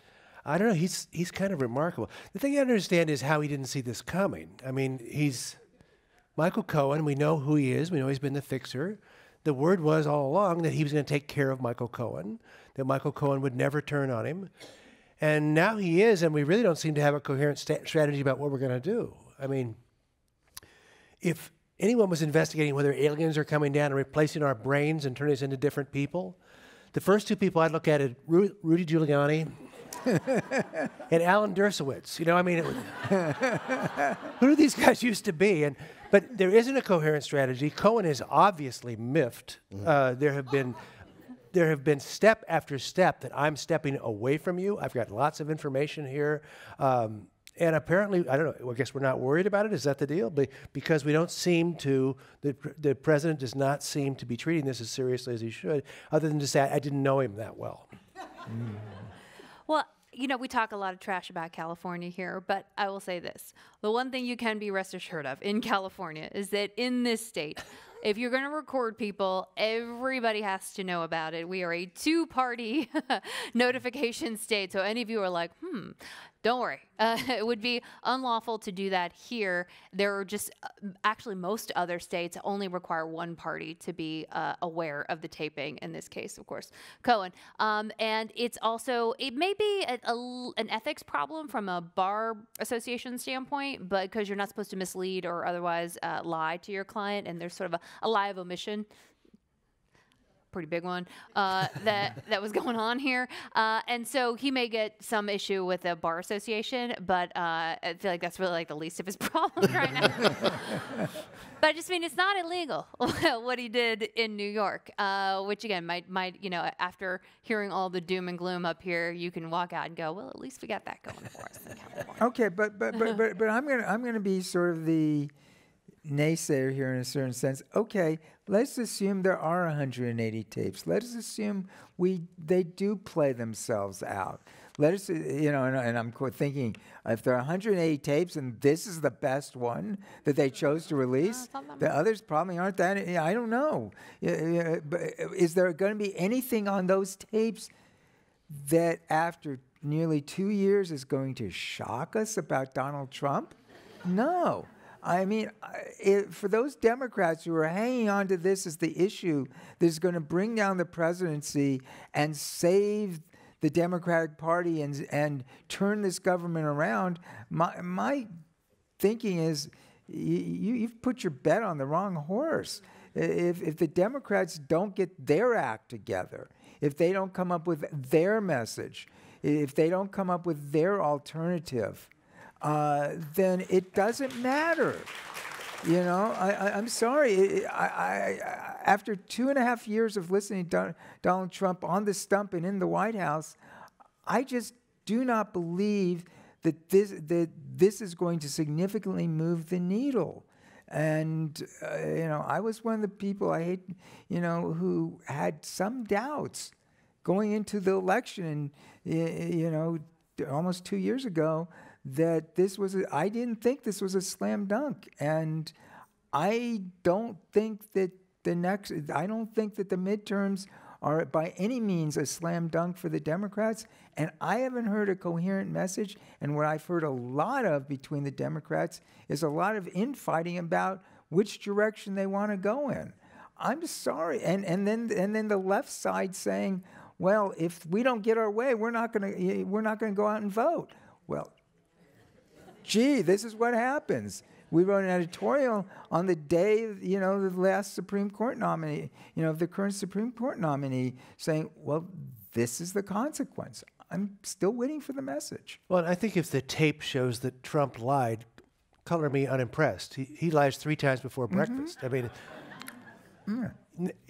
I don't know. He's kind of remarkable. The thing I understand is how he didn't see this coming. I mean, he's Michael Cohen. We know who he is. We know he's been the fixer. The word was all along that he was going to take care of Michael Cohen, that Michael Cohen would never turn on him. And now he is, and we really don't seem to have a coherent strategy about what we're going to do. I mean, if anyone was investigating whether aliens are coming down and replacing our brains and turning us into different people, the first two people I'd look at are Rudy Giuliani and Alan Dershowitz. Who do these guys used to be? But there isn't a coherent strategy. Cohen is obviously miffed. There have been step after step that I'm stepping away from you. I've got lots of information here. And apparently, I don't know, I guess we're not worried about it. Is that the deal? Because we don't seem to, the president does not seem to be treating this as seriously as he should, other than to say, I didn't know him that well. Well, we talk a lot of trash about California here, but I will say this. The one thing you can be rest assured of in California is that in this state, if you're going to record people, everybody has to know about it. We are a two-party notification state. So any of you are like, don't worry. It would be unlawful to do that here. There are just, actually most other states only require one party to be aware of the taping, in this case, of course, Cohen. And it's also, it may be an ethics problem from a bar association standpoint, but because you're not supposed to mislead or otherwise lie to your client, and there's sort of a lie of omission. Pretty big one that was going on here. And so he may get some issue with the bar association, but I feel like that's really like the least of his problems right now. But I just mean it's not illegal what he did in New York, which again might after hearing all the doom and gloom up here, you can walk out and go, well, at least we got that going for us in California. Okay, but I'm gonna be sort of the naysayer here in a certain sense. Okay, let's assume there are 180 tapes. Let's assume they do play themselves out. Let us, and I'm thinking, if there are 180 tapes and this is the best one that they chose to release, the others probably aren't that. I don't know. But is there going to be anything on those tapes that after nearly 2 years is going to shock us about Donald Trump? No. I mean, for those Democrats who are hanging on to this as the issue that's going to bring down the presidency and save the Democratic Party and turn this government around, my thinking is you've put your bet on the wrong horse. If the Democrats don't get their act together, if they don't come up with their message, if they don't come up with their alternative, then it doesn't matter. You know, I'm sorry. After 2.5 years of listening to Donald Trump on the stump and in the White House, I just do not believe that this is going to significantly move the needle. And, you know, I was one of the people who had some doubts going into the election, you know, almost 2 years ago, that I didn't think this was a slam dunk. And I don't think that the midterms are by any means a slam dunk for the Democrats. And I haven't heard a coherent message. And what I've heard a lot of between the Democrats is a lot of infighting about which direction they want to go in. I'm sorry. And then the left side saying, well, if we don't get our way, we're not going to go out and vote. Well, gee, this is what happens. We wrote an editorial on the day, you know, the last Supreme Court nominee, you know, the current Supreme Court nominee, saying, well, this is the consequence. I'm still waiting for the message. Well, I think if the tape shows that Trump lied, color me unimpressed. He lies 3 times before breakfast. I mean,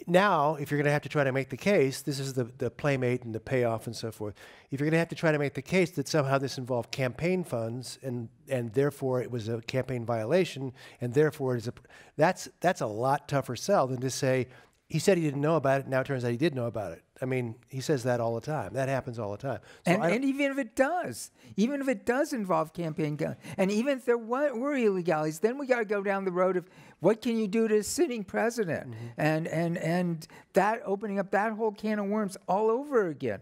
now, if you're going to have to try to make the case, this is the playmate and the payoff and so forth. If you're going to have to try to make the case that somehow this involved campaign funds and therefore it was a campaign violation and therefore it is that's a lot tougher sell than to say he said he didn't know about it. Now it turns out he did know about it. I mean, he says that all the time. That happens all the time. So and even if it does involve campaign, and even if there were illegalities, then we got to go down the road of what can you do to a sitting president, and that opening up that whole can of worms all over again.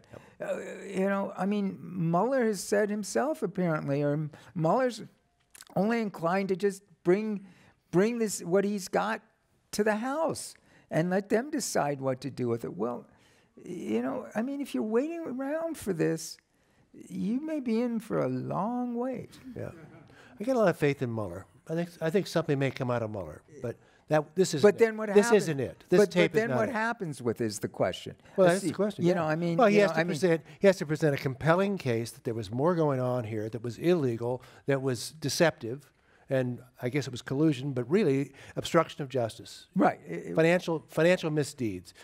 You know, I mean, Mueller has said himself apparently, or Mueller's only inclined to just bring this what he's got to the House and let them decide what to do with it. Well, you know, I mean, if you're waiting around for this, you may be in for a long wait. Yeah, I got a lot of faith in Mueller. I think something may come out of Mueller, but this isn't. But then what happens? This isn't it. This tape but then is not what it. happes with is the question. Well, that's the question. You yeah. know, I mean, well, he has to present a compelling case that there was more going on here, that was illegal, that was deceptive. And I guess it was collusion, but really obstruction of justice. Right. Financial misdeeds.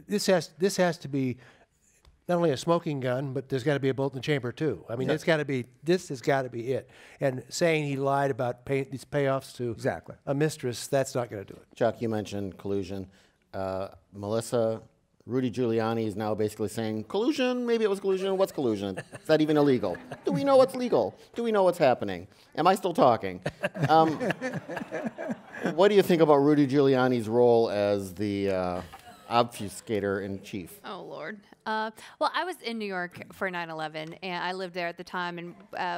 This has to be not only a smoking gun, but there's got to be a bullet in the chamber too. I mean, this has got to be it. And saying he lied about these payoffs to a mistress, that's not going to do it. Chuck, you mentioned collusion. Melissa, Rudy Giuliani is now basically saying, collusion, maybe it was collusion. What's collusion? Is that even illegal? Do we know what's legal? Do we know what's happening? Am I still talking? What do you think about Rudy Giuliani's role as the obfuscator in chief? Oh, Lord. Well, I was in New York for 9/11, and I lived there at the time and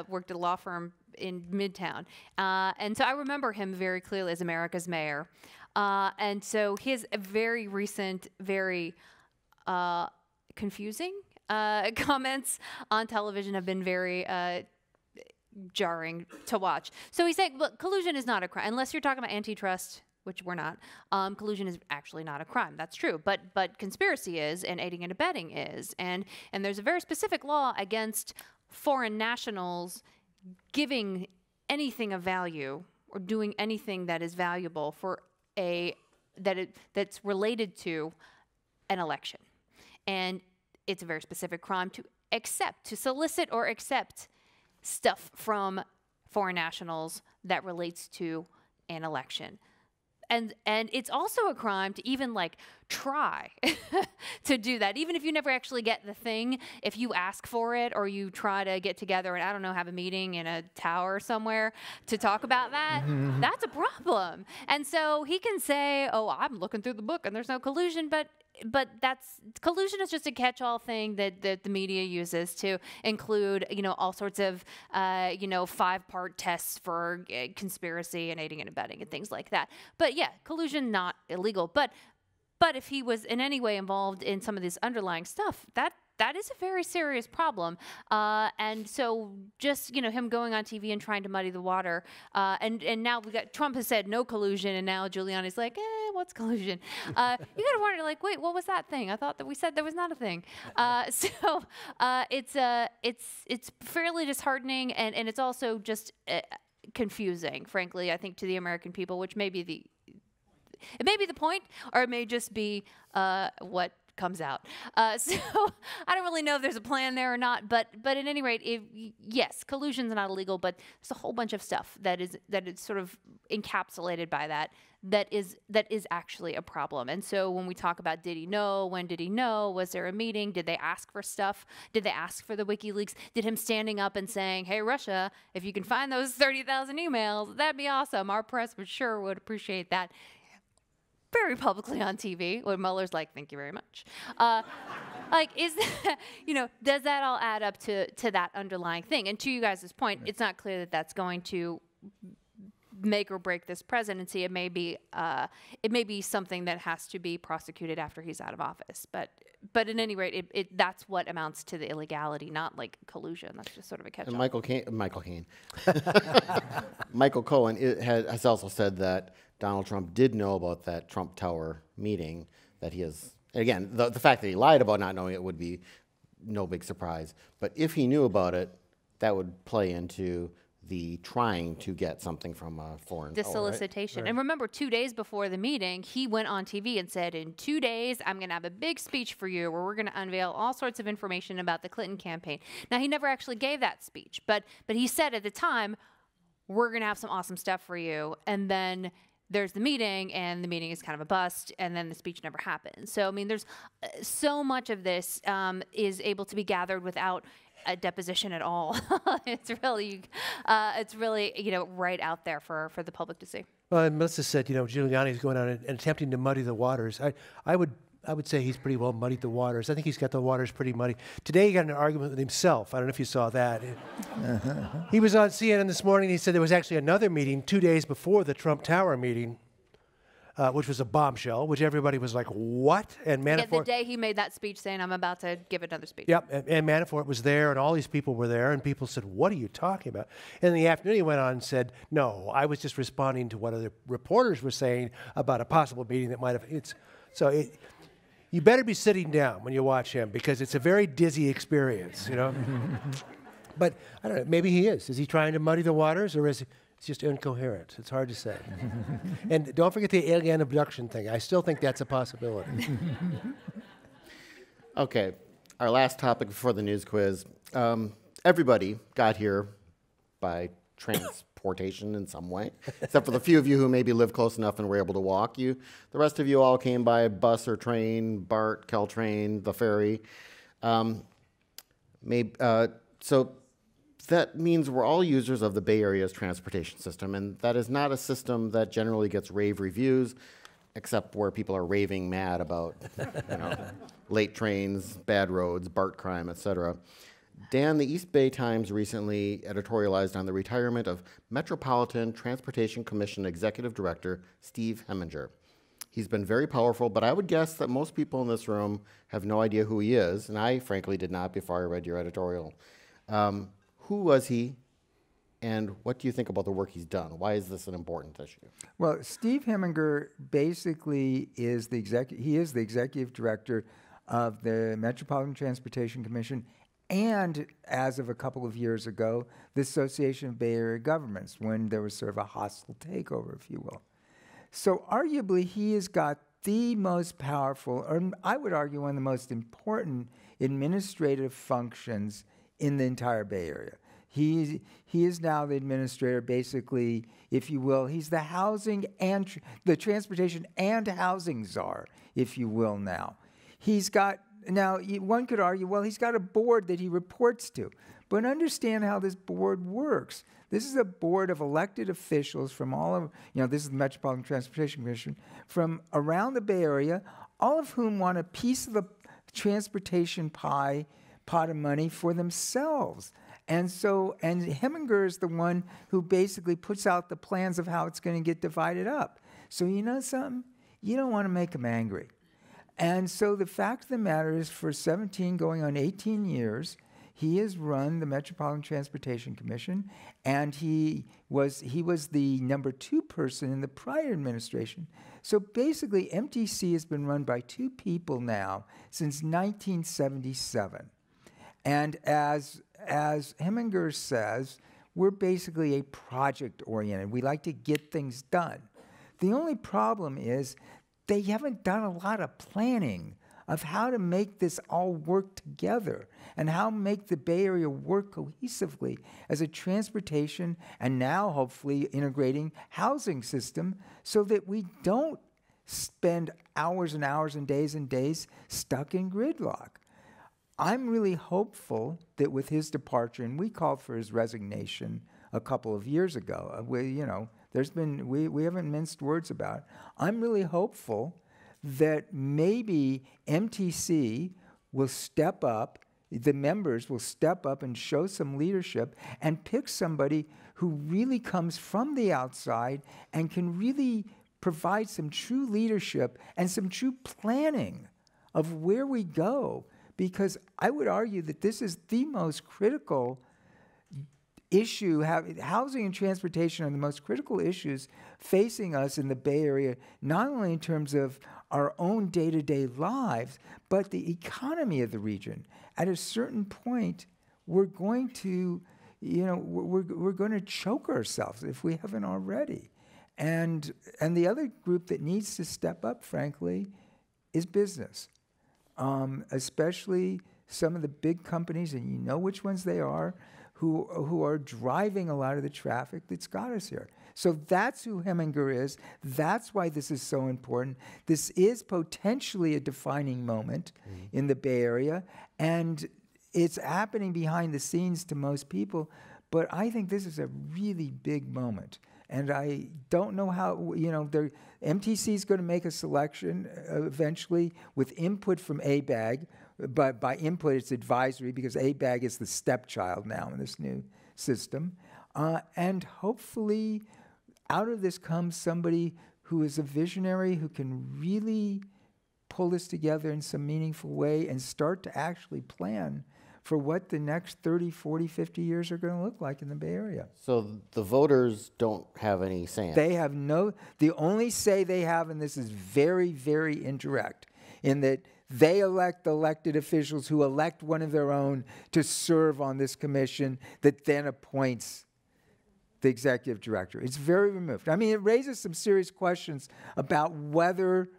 worked at a law firm in Midtown. And so I remember him very clearly as America's mayor. And so his very recent, very confusing comments on television have been very jarring to watch. So he's saying, look, collusion is not a crime. Unless you're talking about antitrust, which we're not, collusion is actually not a crime. That's true. But conspiracy is, and aiding and abetting is. And there's a very specific law against foreign nationals giving anything of value or doing anything that is valuable for that's related to an election. And it's a very specific crime to solicit or accept stuff from foreign nationals that relates to an election. And it's also a crime to even like try to do that. Even if you never actually get the thing, if you ask for it or you try to get together and, I don't know, have a meeting in a tower somewhere to talk about that, that's a problem. And so he can say, oh, I'm looking through the book and there's no collusion, but collusion is just a catch-all thing that the media uses to include, all sorts of, 5-part tests for conspiracy and aiding and abetting and things like that. But yeah, collusion not illegal. But if he was in any way involved in some of this underlying stuff, that is a very serious problem. And so just, him going on TV and trying to muddy the water. And now Trump has said no collusion, and now Giuliani's like, what's collusion? You got to wonder, like, wait, what was that thing? I thought that we said there was not a thing. It's fairly disheartening, and it's also just confusing, frankly, I think, to the American people, which may be it may be the point, or it may just be what comes out. So I don't really know if there's a plan there or not, but at any rate, yes, collusion's not illegal, but there's a whole bunch of stuff that is sort of encapsulated by that is actually a problem. And so when we talk about did he know, when did he know, was there a meeting, did they ask for stuff, did they ask for the WikiLeaks, did him standing up and saying, hey, Russia, if you can find those 30,000 emails, that'd be awesome. Our press would appreciate that. Very publicly on TV, when Mueller's like, thank you very much. Is that, does that all add up to that underlying thing? And to you guys' point, it's not clear that that's going to make or break this presidency. It may be something that has to be prosecuted after he's out of office. But at any rate, that's what amounts to the illegality, not like collusion. That's just sort of a catch-all. And Michael Cohen has also said that Donald Trump did know about that Trump Tower meeting, that he has, again, the fact that he lied about not knowing it would be no big surprise. But if he knew about it, that would play into the trying to get something from a foreign the power, solicitation. Right. And remember, 2 days before the meeting, he went on TV and said, in 2 days, I'm going to have a big speech for you where we're going to unveil all sorts of information about the Clinton campaign. Now, he never actually gave that speech, but he said at the time, we're going to have some awesome stuff for you. And then there's the meeting, and the meeting is kind of a bust, and then the speech never happens. So, I mean, there's so much of this is able to be gathered without a deposition at all. It's really, right out there for the public to see. Well, and Melissa said, Giuliani's going on and attempting to muddy the waters. I would say he's pretty well muddied the waters. I think he's got the waters pretty muddy. Today he got in an argument with himself. I don't know if you saw that. He was on CNN this morning. He said there was actually another meeting 2 days before the Trump Tower meeting, which was a bombshell, which everybody was like, what? And Manafort... Yeah, the day he made that speech saying, I'm about to give another speech. Yep, and Manafort was there, and all these people were there, and people said, what are you talking about? And in the afternoon, he went on and said, no, I was just responding to what other reporters were saying about a possible meeting that might have... You better be sitting down when you watch him, because it's a very dizzy experience, But I don't know, maybe he is. Is he trying to muddy the waters, or is he just incoherent? It's hard to say. And don't forget the alien abduction thing. I still think that's a possibility. Okay, our last topic before the news quiz. Everybody got here by transportation in some way, except for the few of you who maybe live close enough and were able to walk. The rest of you all came by bus or train, BART, Caltrain, the ferry. So that means we're all users of the Bay Area's transportation system, and that is not a system that generally gets rave reviews, except where people are raving mad about late trains, bad roads, BART crime, etc. Dan, the East Bay Times recently editorialized on the retirement of Metropolitan Transportation Commission Executive Director Steve Heminger. He's been very powerful, but I would guess that most people in this room have no idea who he is, and I frankly did not before I read your editorial. Who was he, and what do you think about the work he's done? Why is this an important issue? Well, Steve Heminger basically is the executive director of the Metropolitan Transportation Commission, and as of a couple of years ago, the Association of Bay Area Governments, when there was sort of a hostile takeover, if you will. So arguably, he has got the most powerful, or I would argue one of the most important administrative functions in the entire Bay Area. He is now the administrator, basically, if you will. He's the housing and the transportation and housing czar, if you will. Now, one could argue, well, he's got a board that he reports to, but understand how this board works. This is a board of elected officials from all of, this is the Metropolitan Transportation Commission, from around the Bay Area. all of whom want a piece of the transportation pot of money for themselves. And Heminger is the one who basically puts out the plans of how it's going to get divided up. So you know something? You don't want to make them angry. And so the fact of the matter is, for 17 going on 18 years, he has run the Metropolitan Transportation Commission, and he was the number 2 person in the prior administration. So basically, MTC has been run by 2 people now since 1977. And as Heminger says, we're basically a project-oriented. We like to get things done. The only problem is they haven't done a lot of planning of how to make this all work together and how to make the Bay Area work cohesively as a transportation and now hopefully integrating housing system, so that we don't spend hours and hours and days stuck in gridlock. I'm really hopeful that with his departure, and we called for his resignation a couple of years ago, we haven't minced words about it. I'm really hopeful that maybe MTC will step up, the members will step up and show some leadership and pick somebody who really comes from the outside and can really provide some true leadership and some true planning of where we go. Because I would argue that this is the most critical issue. Housing and transportation are the most critical issues facing us in the Bay Area, not only in terms of our own day-to-day lives, but the economy of the region. At a certain point, we're going to, we're going to choke ourselves if we haven't already. And the other group that needs to step up, frankly, is business. Especially some of the big companies, and you know which ones they are, who are driving a lot of the traffic that's got us here. So that's who Heminger is. That's why this is so important. This is potentially a defining moment in the Bay Area, and it's happening behind the scenes to most people, but I think this is a really big moment. And I don't know how, MTC is going to make a selection eventually with input from ABAG. But by input, it's advisory, because ABAG is the stepchild now in this new system. And hopefully out of this comes somebody who is a visionary, who can really pull this together in some meaningful way and start to actually plan for what the next 30, 40, 50 years are going to look like in the Bay Area. So the voters don't have any say in it. They have the only say they have in this is very, very indirect, in that they elect elected officials who elect one of their own to serve on this commission that then appoints the executive director. It's very removed. I mean, it raises some serious questions about whether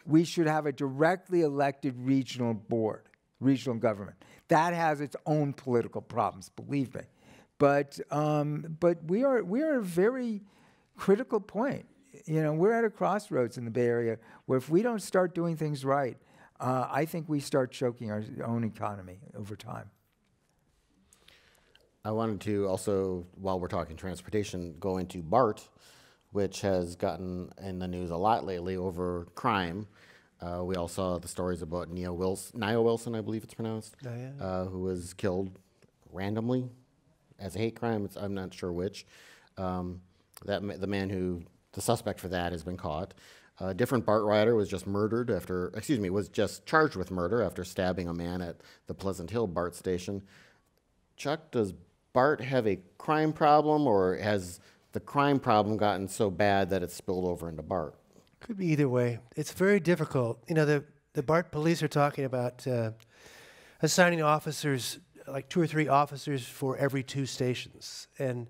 we should have a directly elected regional board, regional government. That has its own political problems, believe me. But we are at a very critical point. We're at a crossroads in the Bay Area where if we don't start doing things right, I think we start choking our own economy over time. I wanted to also, while we're talking transportation, go into BART, which has gotten in the news a lot lately over crime. We all saw the stories about Nia Wilson, I believe it's pronounced, who was killed randomly as a hate crime. I'm not sure which. The suspect for that has been caught. A different BART rider was just was just charged with murder after stabbing a man at the Pleasant Hill BART station. Chuck, does BART have a crime problem, or has the crime problem gotten so bad that it's spilled over into BART? Could be either way. It's very difficult. The BART police are talking about assigning officers, like 2 or 3 officers for every 2 stations. And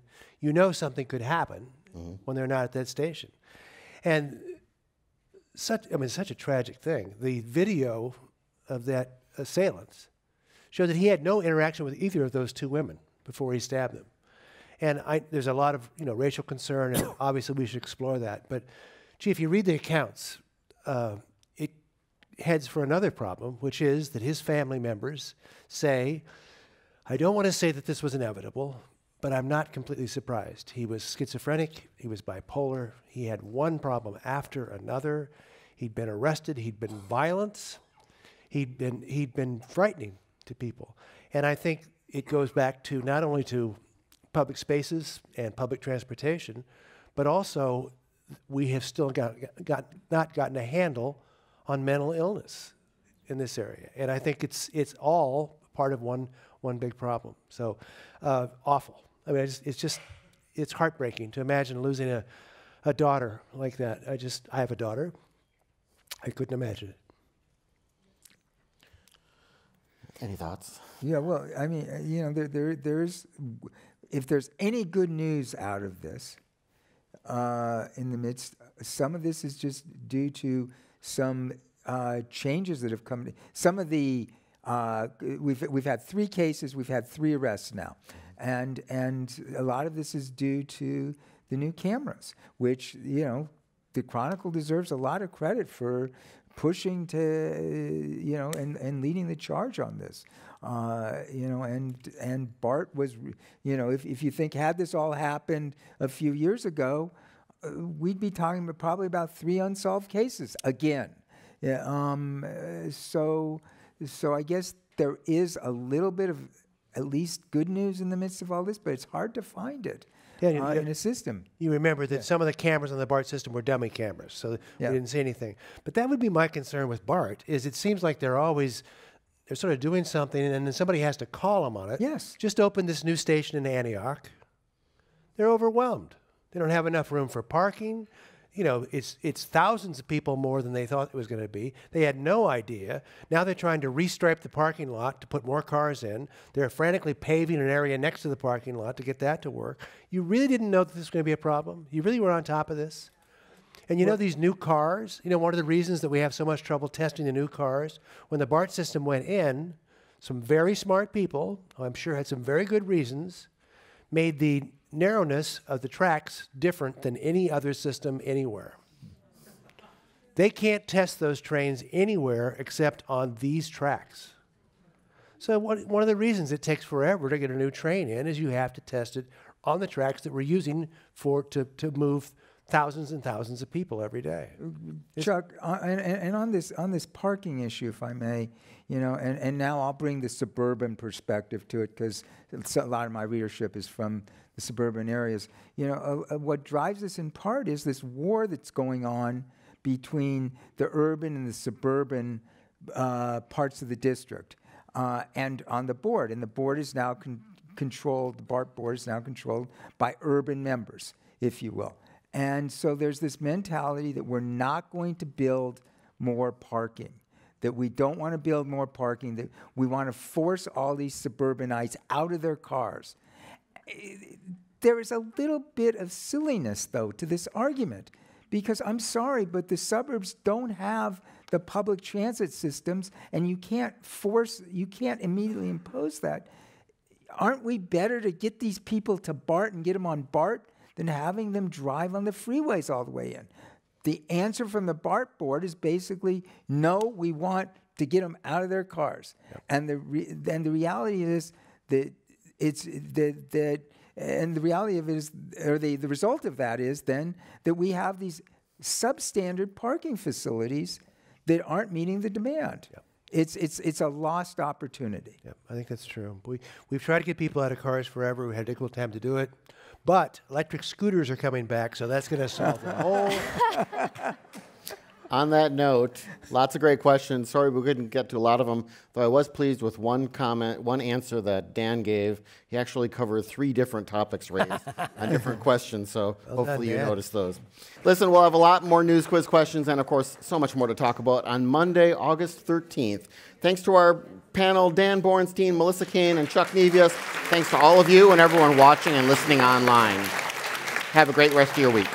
something could happen when they're not at that station. And such a tragic thing. The video of that assailant showed that he had no interaction with either of those 2 women before he stabbed them. And there's a lot of racial concern, and obviously we should explore that. But gee, if you read the accounts, it heads for another problem, which is that his family members say, I don't want to say that this was inevitable, but I'm not completely surprised. He was schizophrenic, he was bipolar, he had one problem after another. He'd been arrested. He'd been violent. He'd been frightening to people. And I think it goes back to not only to public spaces and public transportation, but also we have still not gotten a handle on mental illness in this area. And I think it's all part of one big problem. So awful. I mean, it's heartbreaking to imagine losing a daughter like that. I have a daughter. I couldn't imagine it. Any thoughts? Yeah, well, I mean, there's if there's any good news out of this, in the midst, some of this is just due to some changes that have come. Some of the we've had 3 cases, we've had 3 arrests now, and a lot of this is due to the new cameras, which the Chronicle deserves a lot of credit for pushing to, and leading the charge on this, and Bart was, if you think had this all happened a few years ago, we'd be talking probably about 3 unsolved cases again. Yeah, so I guess there is a little bit of at least good news in the midst of all this, but it's hard to find it. Yeah, in a system. You remember that some of the cameras on the BART system were dummy cameras, so we didn't see anything. But that would be my concern with BART, is it seems like they're sort of doing something, and then somebody has to call them on it. Yes. Just open this new station in Antioch. They're overwhelmed. They don't have enough room for parking. It's thousands of people more than they thought it was going to be. They had no idea. Now they're trying to restripe the parking lot to put more cars in. They're frantically paving an area next to the parking lot to get that to work. You really didn't know that this was going to be a problem? You really were on top of this? And these new cars, one of the reasons that we have so much trouble testing the new cars, when the BART system went in, some very smart people, who I'm sure had some very good reasons, made the narrowness of the tracks different than any other system anywhere. They can't test those trains anywhere except on these tracks. So one of the reasons it takes forever to get a new train in is you have to test it on the tracks that we're using to move thousands and thousands of people every day. Chuck, and on this parking issue, if I may, and now I'll bring the suburban perspective to it, because a lot of my readership is from the suburban areas. What drives us in part is this war that's going on between the urban and the suburban parts of the district, and on the board. And the board is now controlled, the BART board is now controlled by urban members, if you will. And so there's this mentality that we're not going to build more parking, that we don't want to build more parking, that we want to force all these suburbanites out of their cars. There is a little bit of silliness, though, to this argument, because I'm sorry, but the suburbs don't have the public transit systems, and you can't immediately impose that. Aren't we better to get these people to BART and get them on BART than having them drive on the freeways all the way in? The answer from the BART board is basically, no, we want to get them out of their cars. Yep. And the reality is that the reality of it is, or the result of that is then that we have these substandard parking facilities that aren't meeting the demand. Yep. It's a lost opportunity. Yep, I think that's true. We've tried to get people out of cars forever. We had equal time to do it. But electric scooters are coming back, so that's going to solve the whole... On that note, lots of great questions. Sorry we couldn't get to a lot of them, though I was pleased with one answer that Dan gave. He actually covered 3 different topics raised on different questions, so hopefully you noticed those. Listen, we'll have a lot more news quiz questions and, of course, so much more to talk about on Monday, August 13th. Thanks to our panel, Dan Borenstein, Melissa Kane, and Chuck Nevius. Thanks to all of you and everyone watching and listening online. Have a great rest of your week.